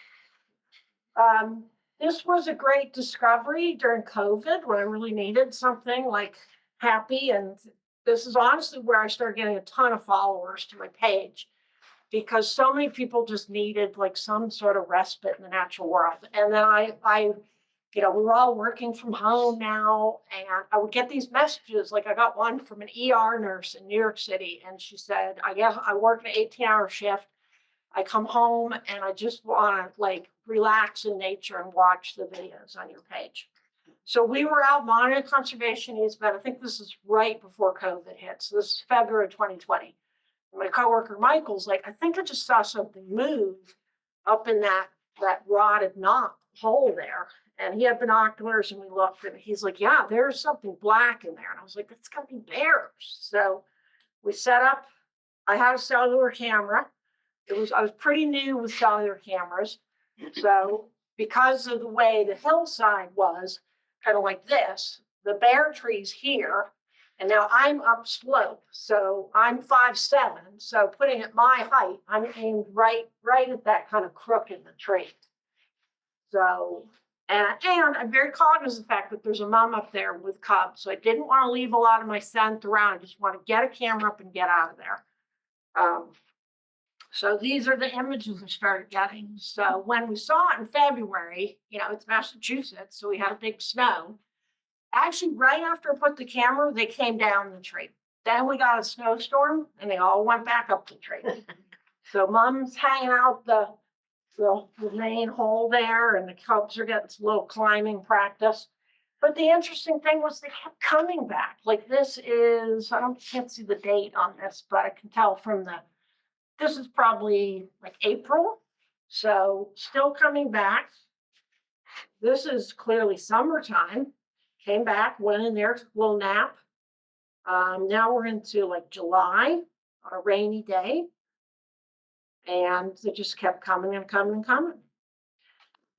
This was a great discovery during COVID when I really needed something like happy. And this is honestly where I started getting a ton of followers to my page because so many people just needed like some sort of respite in the natural world. And then you know, we were all working from home now and I would get these messages. Like I got one from an ER nurse in New York City and she said, I guess I work an 18-hour shift. I come home and I just want to like relax in nature and watch the videos on your page. So we were out monitoring conservation easement. I think this is right before COVID hit. So this is February 2020. My coworker Michael's like, I think I just saw something move up in that rotted knot hole there. And he had binoculars and we looked and he's like, yeah, there's something black in there. And I was like, it's gotta be bears. So we set up, I had a cellular camera. I was pretty new with cellular cameras. So because of the way the hillside was kind of like this, the bear tree's here, and now I'm upslope. So I'm 5'7". So putting it my height, I'm aimed right at that kind of crook in the tree. So, and I'm very cognizant of the fact that there's a mom up there with cubs. So I didn't want to leave a lot of my scent around. I just want to get a camera up and get out of there. So these are the images I started getting. So when we saw it in February, you know, it's Massachusetts, so we had a big snow. Actually, right after I put the camera, they came down the tree. Then we got a snowstorm and they all went back up the tree. So mom's hanging out the main hole there and the cubs are getting some little climbing practice. But the interesting thing was they kept coming back. Like this is, can't see the date on this, but I can tell from this is probably like April. So still coming back. This is clearly summertime. Came back, went in there, took a little nap. Now we're into like July on a rainy day. And they just kept coming and coming and coming.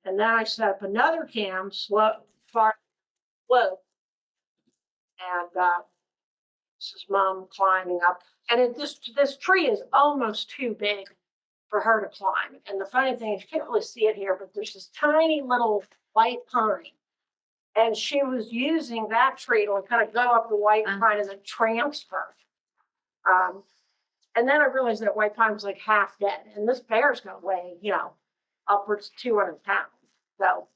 And then I set up another cam, far low. And this is mom climbing up. And this tree is almost too big for her to climb. And the funny thing is, you can't really see it here, but there's this tiny little white pine. And she was using that tree to kind of go up the white pine and then transfer. And then I realized that white pine was like half dead. And this bear's going to weigh, you know, upwards of 200 pounds. So,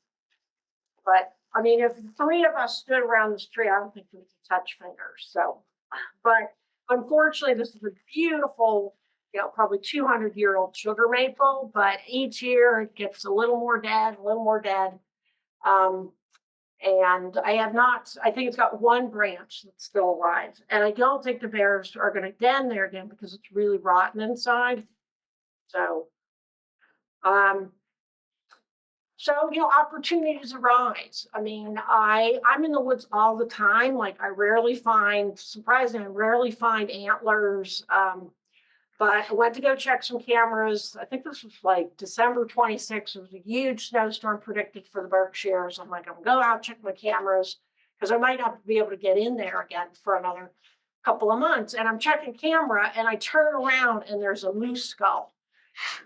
but I mean, if the three of us stood around this tree, I don't think we could touch fingers. So, but unfortunately, this is a beautiful, you know, probably 200-year-old sugar maple, but each year it gets a little more dead. And I think it's got one branch that's still alive. And I don't think the bears are going to den there again because it's really rotten inside. So, you know, opportunities arise. I mean, I'm in the woods all the time. Like surprisingly, I rarely find antlers. But I went to go check some cameras. I think this was like December 26th. There was a huge snowstorm predicted for the Berkshires. I'm like, I'm gonna go out, check my cameras, because I might not be able to get in there again for another couple of months. And I'm checking camera and I turn around and there's a moose skull.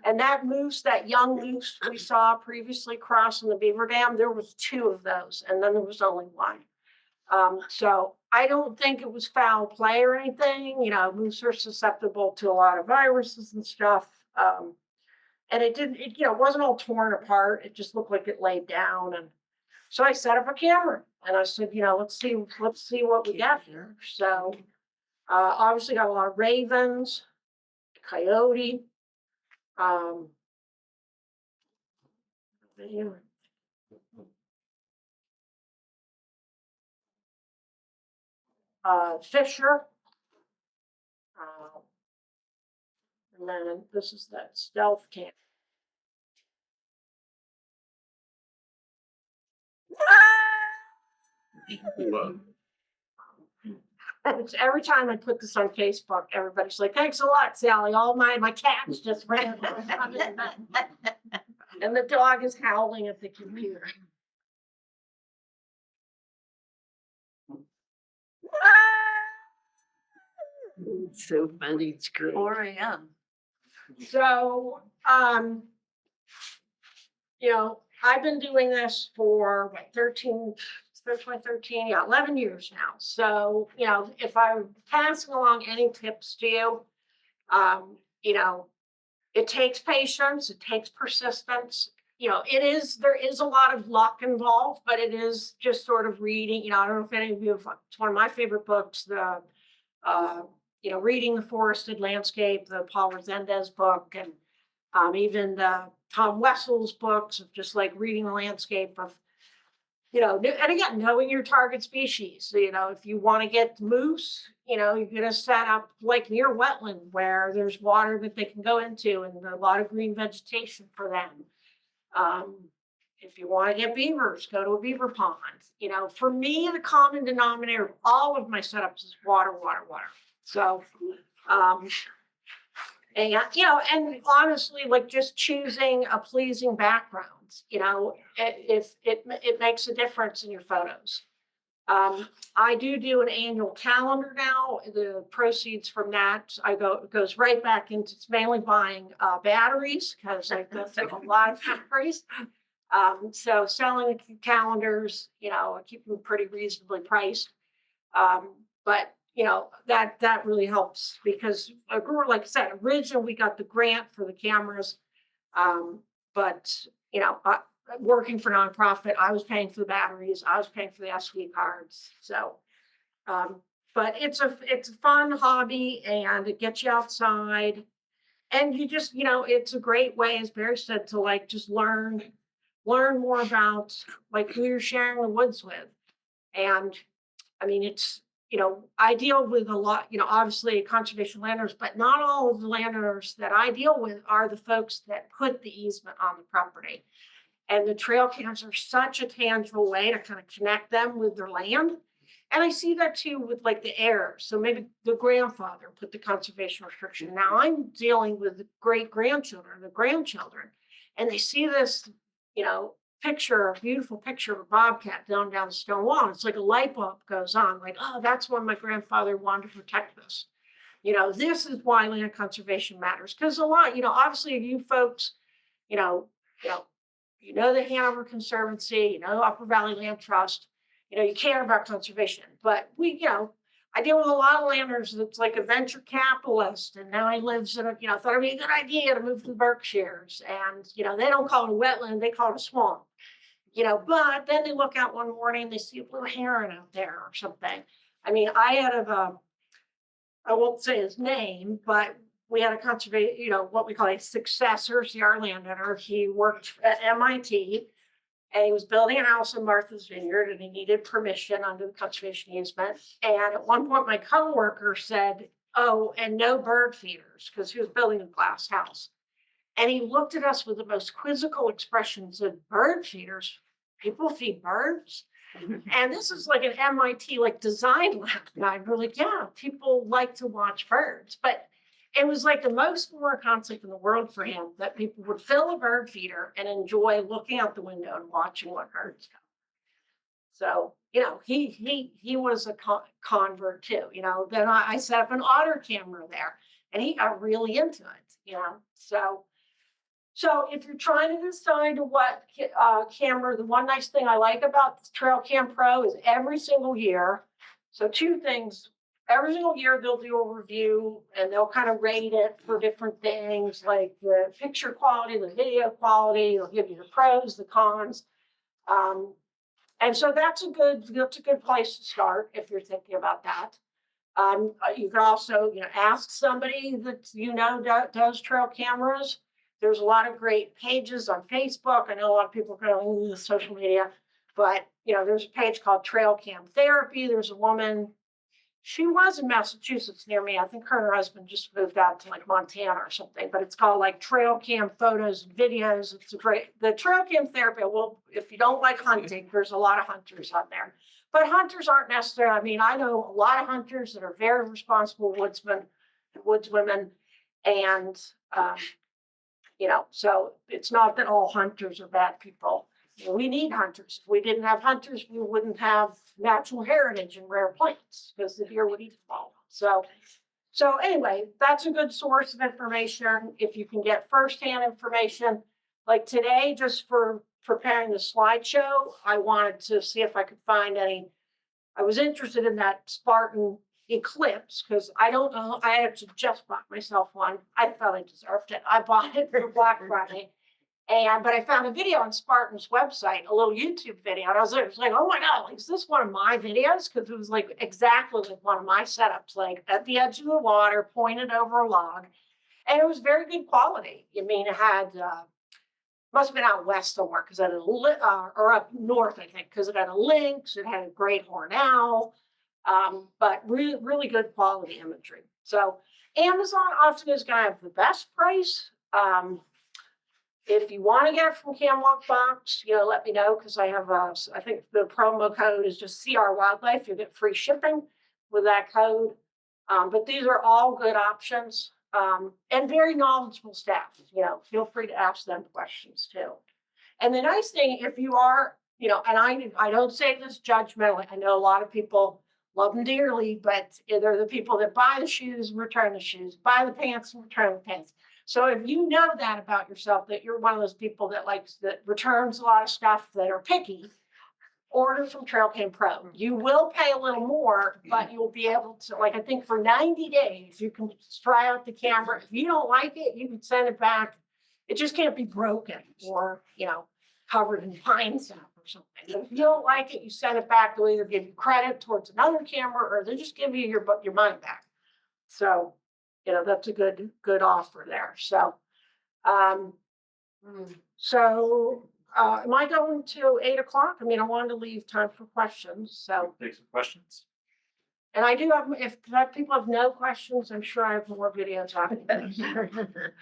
And that moose, that young moose we saw previously crossing the beaver dam, there was 2 of those, and then there was only 1. So I don't think it was foul play or anything. You know, moose are susceptible to a lot of viruses and stuff. And it wasn't all torn apart. It just looked like it laid down. And so I set up a camera and I said, you know, let's see what we got here. So obviously got a lot of ravens, coyote. Fisher. And then this is that stealth cam. It's every time I put this on Facebook, everybody's like, thanks a lot, Sally. All my cats just ran. And the dog is howling at the computer. It's so funny, it's great. 4 AM. So, you know, I've been doing this for what, 13, 11 years now. So, you know, if I'm passing along any tips to you, you know, it takes patience, it takes persistence. You know, there is a lot of luck involved, but it is just sort of reading. You know, I don't know if any of you have, it's one of my favorite books, you know, Reading the Forested Landscape, the Paul Resendez book, and even the Tom Wessel's books of just like reading the landscape of, you know, and again, knowing your target species. So, you know, if you want to get moose, you know, you're going to set up like near wetland where there's water that they can go into and a lot of green vegetation for them. If you want to get beavers, go to a beaver pond. You know, for me, the common denominator of all of my setups is water, water, water. So, and, you know, and honestly, like just choosing a pleasing background, you know, it makes a difference in your photos. I do an annual calendar now. The proceeds from that, goes right back into, it's mainly buying batteries because I go through a lot of batteries. So selling calendars, you know, I keep them pretty reasonably priced. But you know, that really helps because like I said, originally we got the grant for the cameras. But you know, working for nonprofit, I was paying for the batteries, I was paying for the SD cards. So, but it's a fun hobby and it gets you outside. And you just, you know, it's a great way, as Barry said, to like just learn more about like who you're sharing the woods with. And I mean, it's, you know, I deal with a lot, you know, obviously conservation landowners, but not all of the landowners that I deal with are the folks that put the easement on the property. And the trail cams are such a tangible way to kind of connect them with their land. And I see that too with like the heirs. So maybe the grandfather put the conservation restriction. Now I'm dealing with the great grandchildren, the grandchildren, and they see this, you know, a beautiful picture of a bobcat down the stone wall. It's like a light bulb goes on, like, oh, that's when my grandfather wanted to protect this. You know, this is why land conservation matters. Because a lot, you know, obviously you folks, you know the Hanover Conservancy, you know, Upper Valley Land Trust, you know, you care about conservation. But we, you know, I deal with a lot of landowners that's like a venture capitalist, and now he lives in a, you know, thought it'd be a good idea to move to the Berkshires. And, you know, they don't call it a wetland, they call it a swamp. You know, but then they look out one morning, they see a blue heron out there or something. I mean, I won't say his name, but we had a conservation, you know, what we call a successor CR landowner. He worked at MIT and he was building a house in Martha's Vineyard and he needed permission under the conservation easement. And at one point, my coworker said, oh, and no bird feeders, because he was building a glass house. And he looked at us with the most quizzical expressions of bird feeders. People feed birds. And this is like an MIT like design lab guy. We're like, yeah, people like to watch birds. But it was like the most foreign concept in the world for him that people would fill a bird feeder and enjoy looking out the window and watching what birds come. So, you know, he was a convert too. You know, then I set up an otter camera there and he got really into it, you know. So if you're trying to decide what camera, the one nice thing I like about the Trail Cam Pro is every single year. So two things. Every single year they'll do a review and they'll kind of rate it for different things like the picture quality, the video quality. They'll give you the pros, the cons. And so that's a good place to start if you're thinking about that. You can also, you know, ask somebody that you know does trail cameras. There's a lot of great pages on Facebook. I know a lot of people go to social media, but you know, there's a page called Trail Cam Therapy. There's a woman, she was in Massachusetts near me. I think her and her husband just moved out to like Montana or something, but it's called like Trail Cam Photos and Videos. It's the Trail Cam Therapy. Well, if you don't like hunting, there's a lot of hunters on there, but hunters aren't necessarily, I mean, I know a lot of hunters that are very responsible woodsmen and woodswomen. And, So it's not that all hunters are bad people. We need hunters. If we didn't have hunters, we wouldn't have natural heritage and rare plants because the deer would eat them all. So anyway, that's a good source of information. If you can get firsthand information, like today, just for preparing the slideshow, I wanted to see if I could find any. I was interested in that Spartan Eclipse because I don't know. I actually just bought myself one. I felt I deserved it. I bought it for Black Friday. But I found a video on Spartan's website, a little YouTube video, and I was like, oh my God, like, is this one of my videos? Because it was like exactly like one of my setups, like at the edge of the water, pointed over a log. And it was very good quality. I mean, it had, must have been out west somewhere because it had or up north, I think, because it had a lynx, it had a great horned owl, but really, really good quality imagery. So Amazon often is going to have the best price. If you want to get it from Camwalk Box, let me know because I have I think the promo code is just CRWildlife. You get free shipping with that code. But these are all good options and very knowledgeable staff. Feel free to ask them questions too. And the nice thing, if you are, and I don't say this judgmentally. I know a lot of people love them dearly, but they're the people that buy the shoes and return the shoes, buy the pants and return the pants. So if you know that about yourself, that you're one of those people that returns a lot of stuff, that are picky, order from Trail Cam Pro. You will pay a little more, but you'll be able to, I think for 90 days, you can try out the camera. If you don't like it, you can send it back. It just can't be broken or, covered in pine sap or something. But if you don't like it, you send it back. They'll either give you credit towards another camera or they'll just give you your money back. So, that's a good offer there. So, am I going to 8 o'clock? I mean, I wanted to leave time for questions. So, Take some questions. and I do have, if people have no questions, I'm sure I have more videos on it.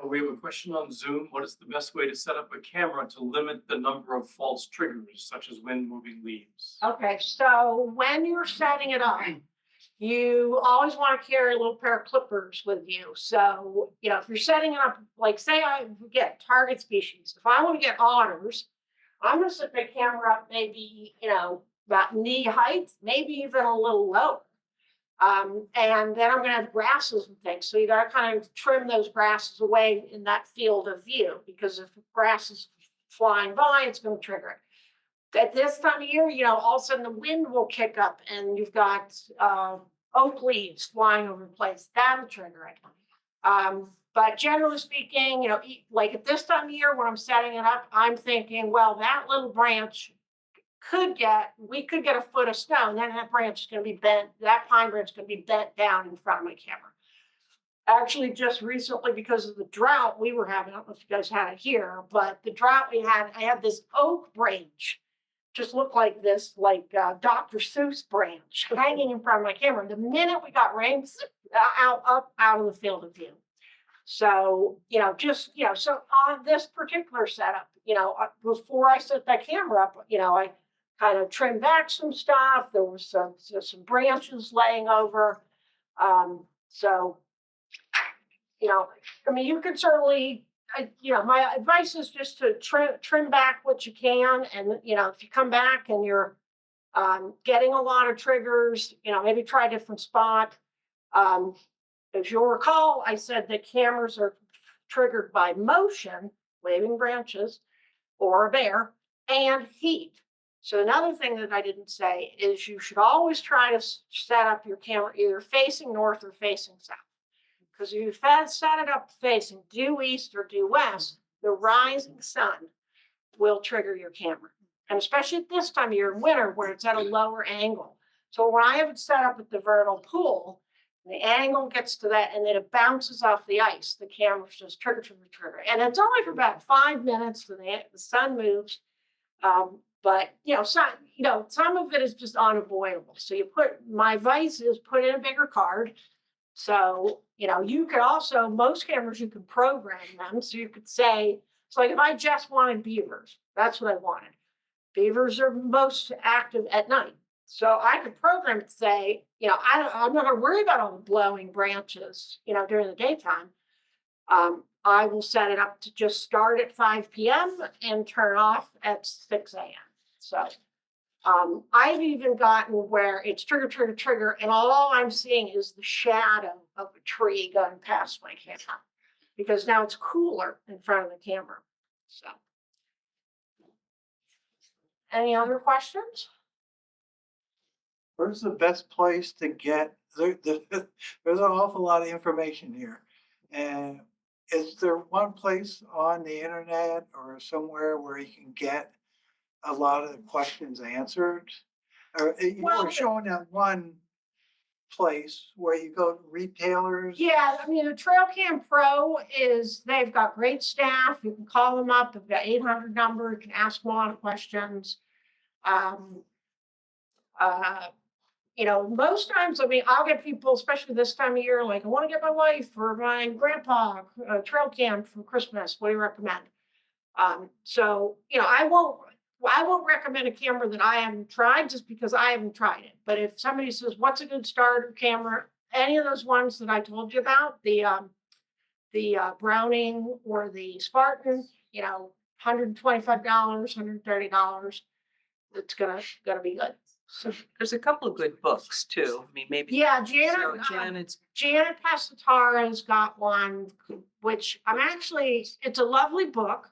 We have a question on Zoom. What is the best way to set up a camera to limit the number of false triggers, such as wind moving leaves? Okay, so when you're setting it up, you always want to carry a little pair of clippers with you. So, if you're setting it up, like say I get target species, if I want to get otters, I'm going to set the camera up maybe, about knee height, maybe even a little lower. And then I'm going to have grasses and things. So you got to kind of trim those grasses away in that field of view, because if grass is flying by, it's going to trigger it. At this time of year, all of a sudden the wind will kick up and you've got oak leaves flying over the place. That'll trigger it. But generally speaking, like at this time of year when I'm setting it up, I'm thinking, well, that little branch we could get a foot of snow, and then that branch is going to be bent. That pine branch is going to be bent down in front of my camera. Actually, just recently, because of the drought we were having, I don't know if you guys had it here, but the drought I had this oak branch, just looked like this, Dr. Seuss branch hanging in front of my camera. The minute we got rain, out of the field of view. So, so on this particular setup, before I set that camera up, I kind of trimmed back some stuff. There was some branches laying over. So, you could certainly, my advice is just to trim back what you can. And, if you come back and you're getting a lot of triggers, maybe try a different spot. As you'll recall, I said that cameras are triggered by motion, waving branches, or a bear, and heat. So another thing that I didn't say is you should always try to set up your camera either facing north or facing south. Because if you set it up facing due east or due west, the rising sun will trigger your camera. And especially at this time of year in winter where it's at a lower angle. So when I have it set up at the vernal pool, the angle gets to that and then it bounces off the ice. The camera's just trigger. And it's only for about 5 minutes when the sun moves. But some of it is just unavoidable. So my advice is put in a bigger card. So, you could also, most cameras, you could program them. So you could say, it's like if I just wanted beavers, that's what I wanted. Beavers are most active at night. So I could program it to say, I'm not going to worry about all the blowing branches, during the daytime. I will set it up to just start at 5 PM and turn off at 6 AM. So, I've even gotten where it's trigger, trigger, trigger, and all I'm seeing is the shadow of a tree going past my camera. Because now it's cooler in front of the camera, so. Any other questions? Where's the best place to get, there's an awful lot of information here. And is there one place on the internet or somewhere where you can get a lot of the questions answered? Or you Well, were showing that one place where you go to retailers? Yeah, I mean, the Trail Cam Pro is, they've got great staff. You can call them up. They've got 800 number. You can ask them a lot of questions. You know, most times, I mean, I'll get people, especially this time of year, like, I want to get my wife or my grandpa a trail cam for Christmas. What do you recommend? So, you know, I won't recommend a camera that I haven't tried just because I haven't tried it. But if somebody says, what's a good starter camera? Any of those ones that I told you about, the Browning or the Spartan, you know, $125, $130, it's gonna be good. So, There's a couple of good books too. I mean, maybe. yeah, So Janet's, Janet Pescatara's got one, which it's a lovely book.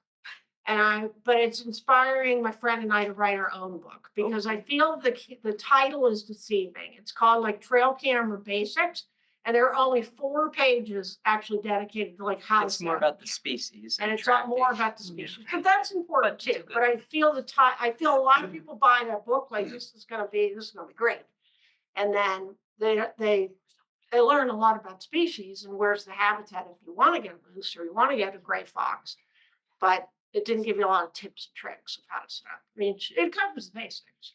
But it's inspiring my friend and I to write our own book because I feel the title is deceiving. It's called like Trail Camera Basics, and there are only 4 pages actually dedicated to like how it's to more set about the species. and it's not more tracking. about the species, but that's important But too. it's good. But I feel I feel a lot of people buy that book like this is gonna be great, and then they learn a lot about species and where's the habitat if you want to get a moose or you want to get a gray fox, but it didn't give you a lot of tips and tricks of how to set up. I mean, it covers the basics.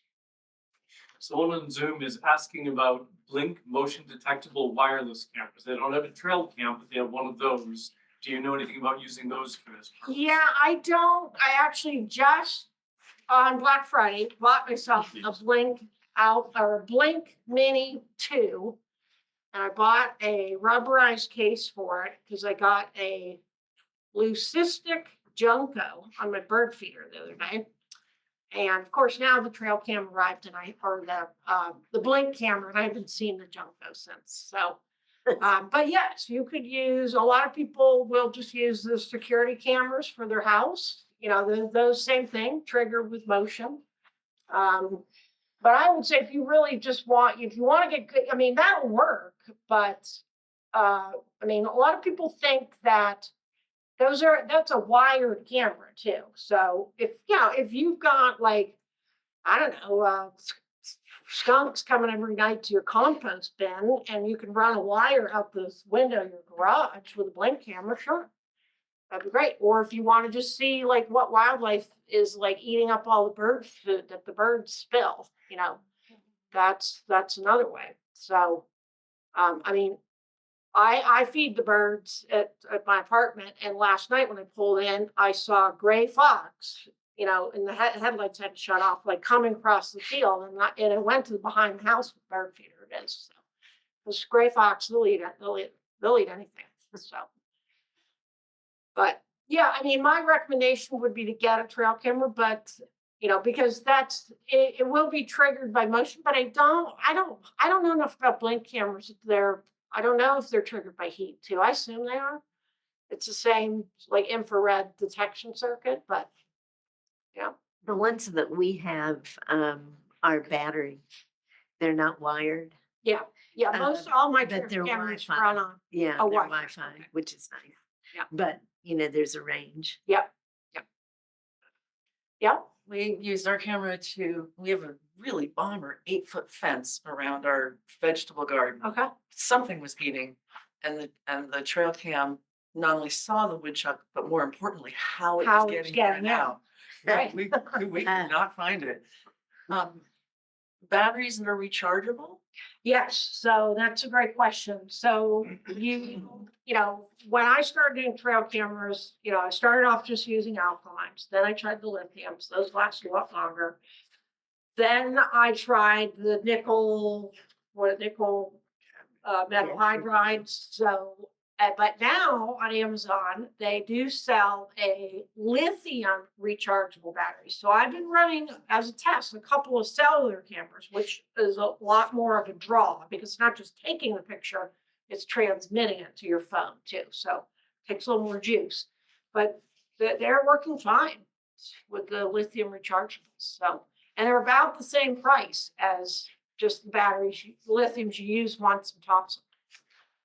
Someone on Zoom is asking about Blink motion detectable wireless cameras. They don't have a trail cam, but they have one of those. Do you know anything about using those for this purpose? Yeah, I don't. I actually just on Black Friday bought myself a Blink Mini 2, and I bought a rubberized case for it because I got a leucistic junco on my bird feeder the other day. And of course, now the trail cam arrived and the Blink camera, and I haven't seen the junco since. So, but yes, you could use, a lot of people will just use the security cameras for their house. You know, those same thing, trigger with motion. But I would say if you really just if you want to get good, I mean, that'll work. But, I mean, a lot of people think that that's a wired camera too. So if you've got like, I don't know, skunks coming every night to your compost bin and you can run a wire out the window of your garage with a Blink camera, sure. That'd be great. Or if you want to just see like what wildlife is like eating up all the bird food that the birds spill, you know, that's another way. So, I mean, I feed the birds at my apartment, and last night when I pulled in, I saw a gray fox, you know, and the headlights had to shut off, like coming across the field, and it went to the behind the house bird feeder it is. So this gray fox, they'll eat anything. So, but yeah, I mean, my recommendation would be to get a trail camera, but you know, because it will be triggered by motion, but I don't know enough about Blink cameras. I don't know if they're triggered by heat too. I assume they are. It's the same like infrared detection circuit, but yeah. The ones that we have are battery. They're not wired. Yeah. All my but they're cameras Wi-Fi. run on. Yeah, Oh, they're Wi-Fi, Wi-Fi, okay. which is nice. Yeah. But you know, there's a range. Yep. We used our camera we have a really bomber 8-foot fence around our vegetable garden. Okay. Something was eating and the trail cam not only saw the woodchuck, but more importantly, how it was getting out. Right. We could not find it. Batteries that are rechargeable? Yes, so that's a great question. So you know, when I started doing trail cameras, you know, I started off just using alkalines. Then I tried the lithiums. Those last a lot longer. Then I tried the nickel metal hydrides. So, But now on Amazon, they do sell a lithium rechargeable battery. So I've been running as a test a couple of cellular cameras, which is a lot more of a draw because it's not just taking the picture, it's transmitting it to your phone too. So it takes a little more juice, but they're working fine with the lithium rechargeables. So, and they're about the same price as just the batteries, lithiums you use once and toss them.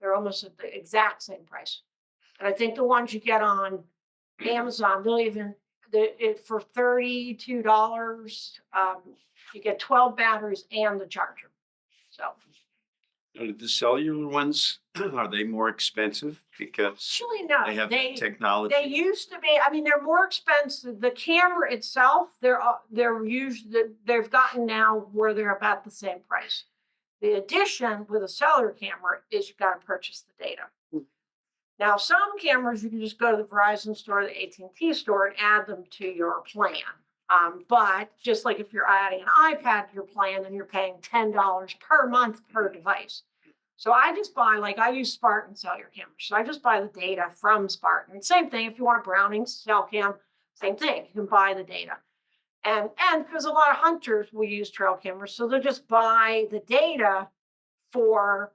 They're almost at the exact same price. And I think the ones you get on Amazon, they'll even, for $32, you get 12 batteries and the charger. So The cellular ones, are they more expensive because actually, no, they have that technology? they used to be, I mean, they're more expensive. The camera itself, they're usually, they've gotten now where they're about the same price. The addition with a cellular camera is you've got to purchase the data. Now, some cameras, you can just go to the Verizon store, the AT&T store, and add them to your plan. But just like if you're adding an iPad to your plan, then you're paying $10 per month per device. So I just buy, like I use Spartan cellular cameras. So I just buy the data from Spartan. Same thing, if you want a Browning cell cam, same thing, you can buy the data. And because a lot of hunters will use trail cameras, so they'll just buy the data for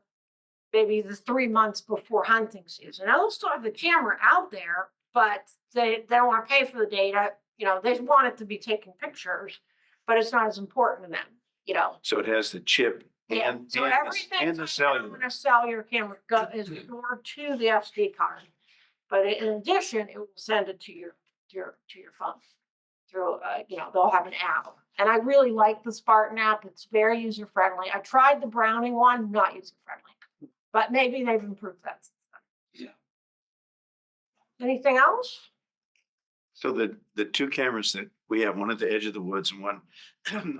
maybe the 3 months before hunting season. Now they'll still have the camera out there, but they don't want to pay for the data. You know, they want it to be taking pictures, but it's not as important to them, you know. So it has the chip Yeah, and, so and everything the cellular. on a cellular camera is stored to the SD card, but in addition, it will send it to your phone through. You know, they'll have an app, and I really like the Spartan app. It's very user friendly. I tried the Browning one, not user friendly, but maybe they've improved that. Yeah. Anything else? So the two cameras that we have, one at the edge of the woods and one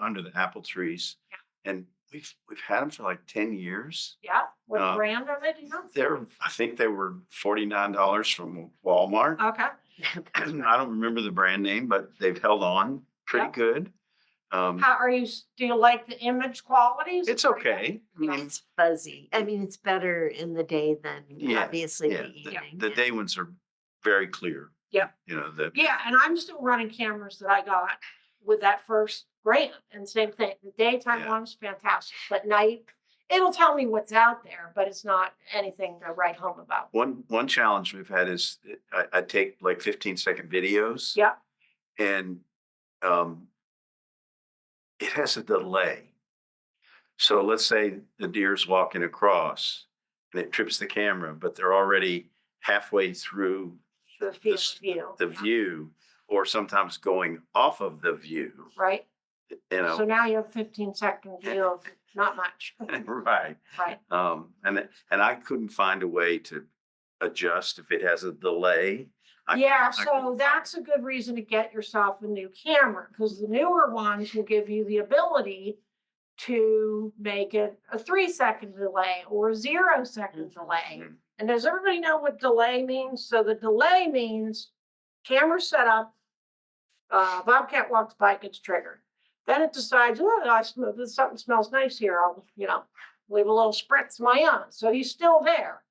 under the apple trees. Yeah. And we've had them for like 10 years. Yeah. What brand are they? Do you know? I think they were $49 from Walmart. Okay. I don't remember the brand name, but they've held on pretty Yeah. good. How are you? Do you like the image qualities? It's okay. I mean, It's fuzzy. I mean, it's better in the day than Yeah, obviously yeah, the evening. the day ones are very clear. Yeah. You know, the Yeah, and I'm still running cameras that I got with that first grant, and same thing. The daytime Yeah. one's fantastic, but night it'll tell me what's out there, but it's not anything to write home about. one challenge we've had is I take like 15-second videos. Yeah. And it has a delay. So let's say the deer's walking across and it trips the camera, but they're already halfway through The field of view. the view, or sometimes going off of the view, Right. you So know. now you have 15-second view of not much. Right. Right. And I couldn't find a way to adjust if it has a delay. Yeah, I so couldn't that's a good reason to get yourself a new camera, because the newer ones will give you the ability to make it a 3-second delay or a 0-second delay. Mhm. And does everybody know what delay means? So the delay means camera set up, Bobcat walks by, gets triggered. Then it decides, oh, something smells nice here. I'll, leave a little spritz of my own. So he's still there.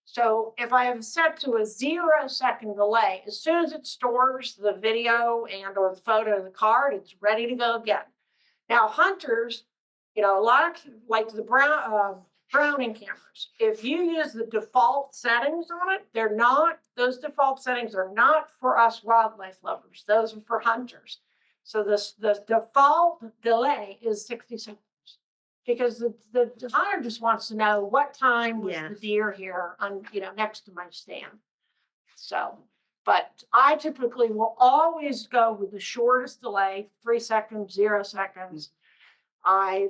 So if I have set to a 0-second delay, as soon as it stores the video and or the photo of the card, it's ready to go again. Now hunters, a lot of like the Browning cameras, if you use the default settings on it, those default settings are not for us wildlife lovers. Those are for hunters. So the default delay is 60 seconds. Because the hunter just wants to know what time was the deer here on, next to my stand. So, but I typically will always go with the shortest delay, 3 seconds, 0 seconds.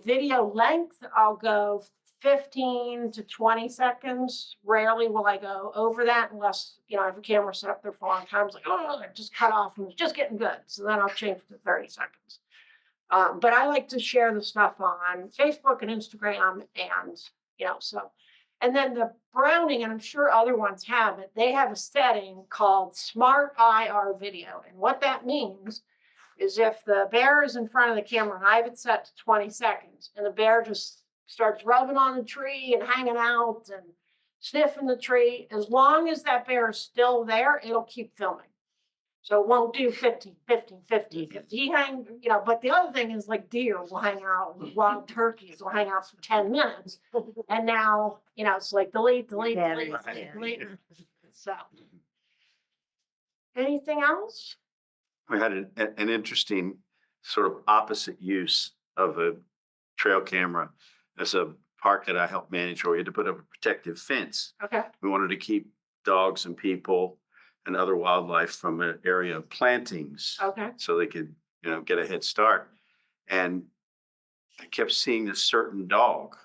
Video length, I'll go 15 to 20 seconds. Rarely will I go over that unless, I have a camera set up there for a long time. It's like, oh, it just cut off and it's just getting good. So then I'll change to 30 seconds. But I like to share the stuff on Facebook and Instagram and, and then the Browning, and I'm sure other ones have it, they have a setting called Smart IR Video. And what that means is if the bear is in front of the camera and I have it set to 20 seconds and the bear just starts rubbing on the tree and hanging out and sniffing the tree. As long as that bear is still there, it'll keep filming. So it won't do 50, 50, 50. If he hang, but the other thing is like deer will hang out, wild turkeys will hang out for 10 minutes. And now, it's like delete, delete, delete, Batteries, delete, yeah. delete. So. Anything else? We had an interesting sort of opposite use of a trail camera. There's a park that I helped manage where we had to put up a protective fence. Okay. We wanted to keep dogs and people and other wildlife from an area of plantings. Okay. So they could, get a head start. And I kept seeing this certain dog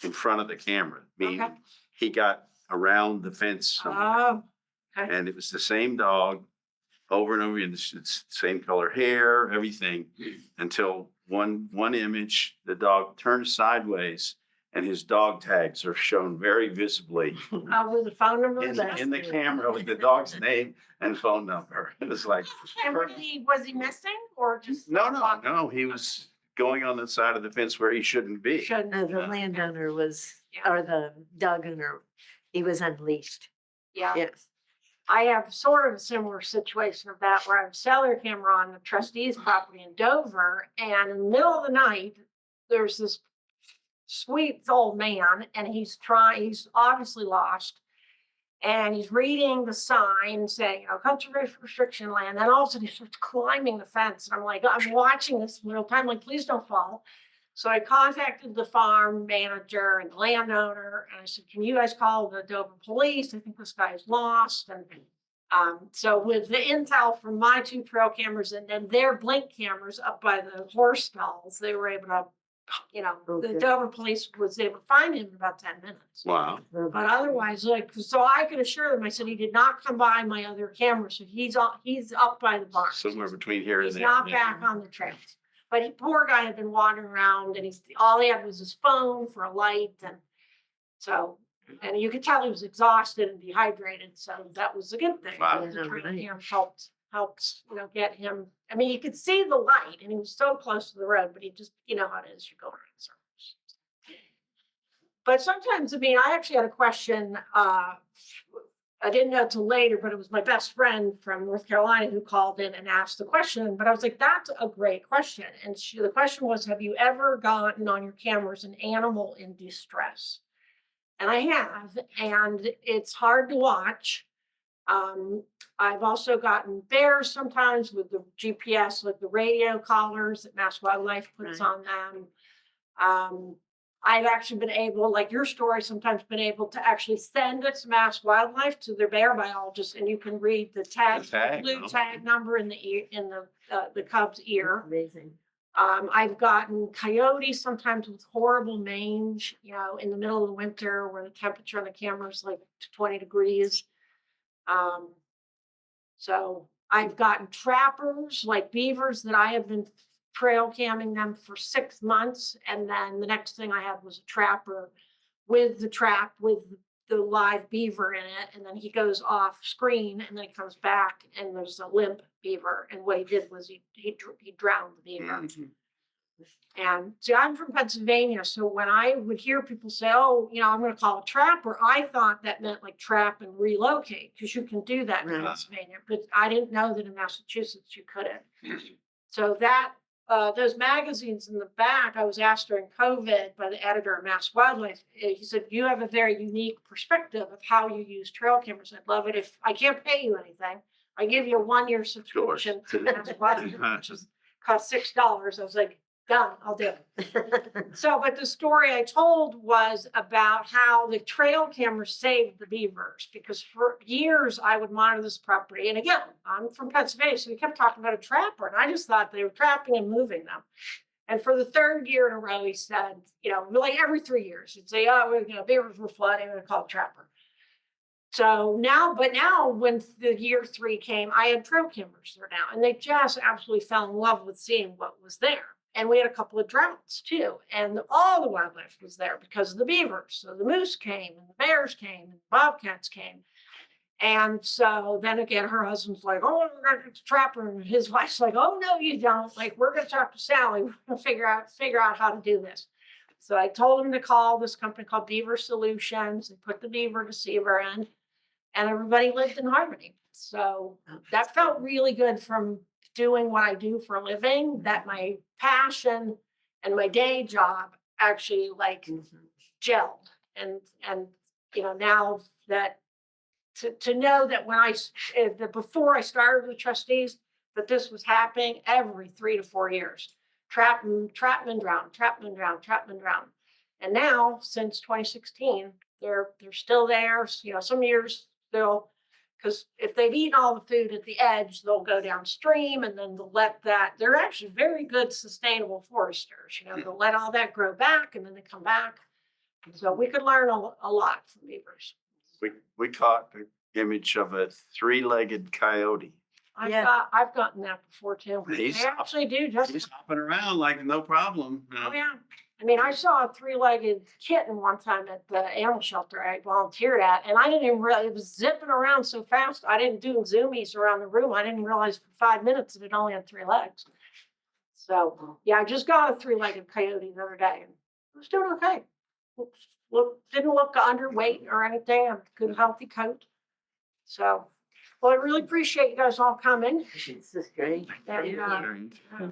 in front of the camera, meaning Okay. he got around the fence somewhere. Oh, okay. And it was the same dog over and over again, it's the same color hair, everything, until one image, the dog turns sideways and his dog tags are shown very visibly With the phone number? in the camera with the dog's name and phone number. It was like, And was he missing or just? no, he was going on the side of the fence where he shouldn't be. Shouldn't. The landowner was, Yeah. or the dog owner, he was unleashed. Yeah. Yes. I have sort of a similar situation of that where I have a cellular camera on the trustees property in Dover. And in the middle of the night, there's this sweet old man and he's obviously lost. And he's reading the sign saying, conservation restriction land. And all of a sudden he starts climbing the fence. And I'm like, I'm watching this in real time, like, please don't fall. So I contacted the farm manager and the landowner, and I said, can you guys call the Dover police? I think this guy is lost. And so with the intel from my 2 trail cameras and then their blink cameras up by the horse stalls, they were able to, the Dover police was able to find him in about 10 minutes. Wow. But otherwise, so I could assure them, I said, he did not come by my other camera. So he's up by the barn. Somewhere between here and He's there. not yeah. back on the trails. But poor guy had been wandering around and all he had was his phone for a light. And so, and you could tell he was exhausted and dehydrated. So that was a good thing. Wow. The trail Right. cam helped, get him. I mean, you could see the light and he was so close to the road, but he just, how it is, you go around in circles. But sometimes, I actually had a question, I didn't know till later, but it was my best friend from North Carolina who called in and asked the question. But I was like, that's a great question. And the question was, have you ever gotten on your cameras an animal in distress? And I have, and it's hard to watch. I've also gotten bears sometimes with the GPS, like the radio collars that Mass Wildlife puts Right. on them. I've actually been able, like your story, sometimes been able to actually send it to Mass Wildlife to their bear biologist, and you can read the tag, The tag, blue oh. tag number in the ear, in the cub's ear. Amazing. I've gotten coyotes sometimes with horrible mange, in the middle of the winter where the temperature on the camera is like 20 degrees. So I've gotten trappers like beavers that I have been trail camming them for 6 months. And then the next thing I had was a trapper with the trap with the live beaver in it. And then he goes off screen and then he comes back and there's a limp beaver. And what he did was he drowned the beaver. Mhm. And see, I'm from Pennsylvania. So when I would hear people say, oh, I'm going to call a trapper, I thought that meant like trap and relocate because you can do that in Right. Pennsylvania. But I didn't know that in Massachusetts you couldn't. So that those magazines in the back, I was asked during COVID by the editor of Mass Wildlife. He said, you have a very unique perspective of how you use trail cameras. I'd love it if I can't pay you anything. I give you a 1-year subscription to Mass Wildlife, which cost $6. I was like, done, I'll do it. So, but the story I told was about how the trail camera saved the beavers because for years I would monitor this property. And again, I'm from Pennsylvania, so we kept talking about a trapper and I just thought they were trapping and moving them. And for the 3rd year in a row, he said, like every 3 years, he'd say, oh, beavers were flooding, we're gonna call a trapper. So now when the year 3 came, I had trail cameras there now and they just absolutely fell in love with seeing what was there. And we had a couple of droughts too. And all the wildlife was there because of the beavers. So the moose came and the bears came and the bobcats came. And so then again, her husband's like, oh, we're going to get the trapper. And his wife's like, oh, no, you don't. Like, we're going to talk to Sally. We're going to figure out how to do this. So I told him to call this company called Beaver Solutions and put the beaver deceiver in, and everybody lived in harmony. So that felt really good from doing what I do for a living, that my passion and my day job actually like gelled. And, now that to know that when that before I started with trustees, that this was happening every 3 to 4 years. Trap and drown, trap and drown, trap and drown. And now, since 2016, they're still there. Some years because if they've eaten all the food at the edge, they'll go downstream and then they'll let that. They're actually very good sustainable foresters. They'll let all that grow back and then they come back. So we could learn a lot from beavers. We caught the image of a 3-legged coyote. I've gotten that before too. He's They actually do just. He's hopping around like no problem. Oh yeah. I mean, I saw a 3-legged kitten one time at the animal shelter I volunteered at, and I didn't even realize it was zipping around so fast. I didn't do zoomies around the room. I didn't realize for 5 minutes that it only had 3 legs. So yeah, I just got a 3-legged coyote the other day, and it was doing okay. Didn't look underweight or anything. A good, healthy coat. So, well, I really appreciate you guys all coming. This is great. And, Very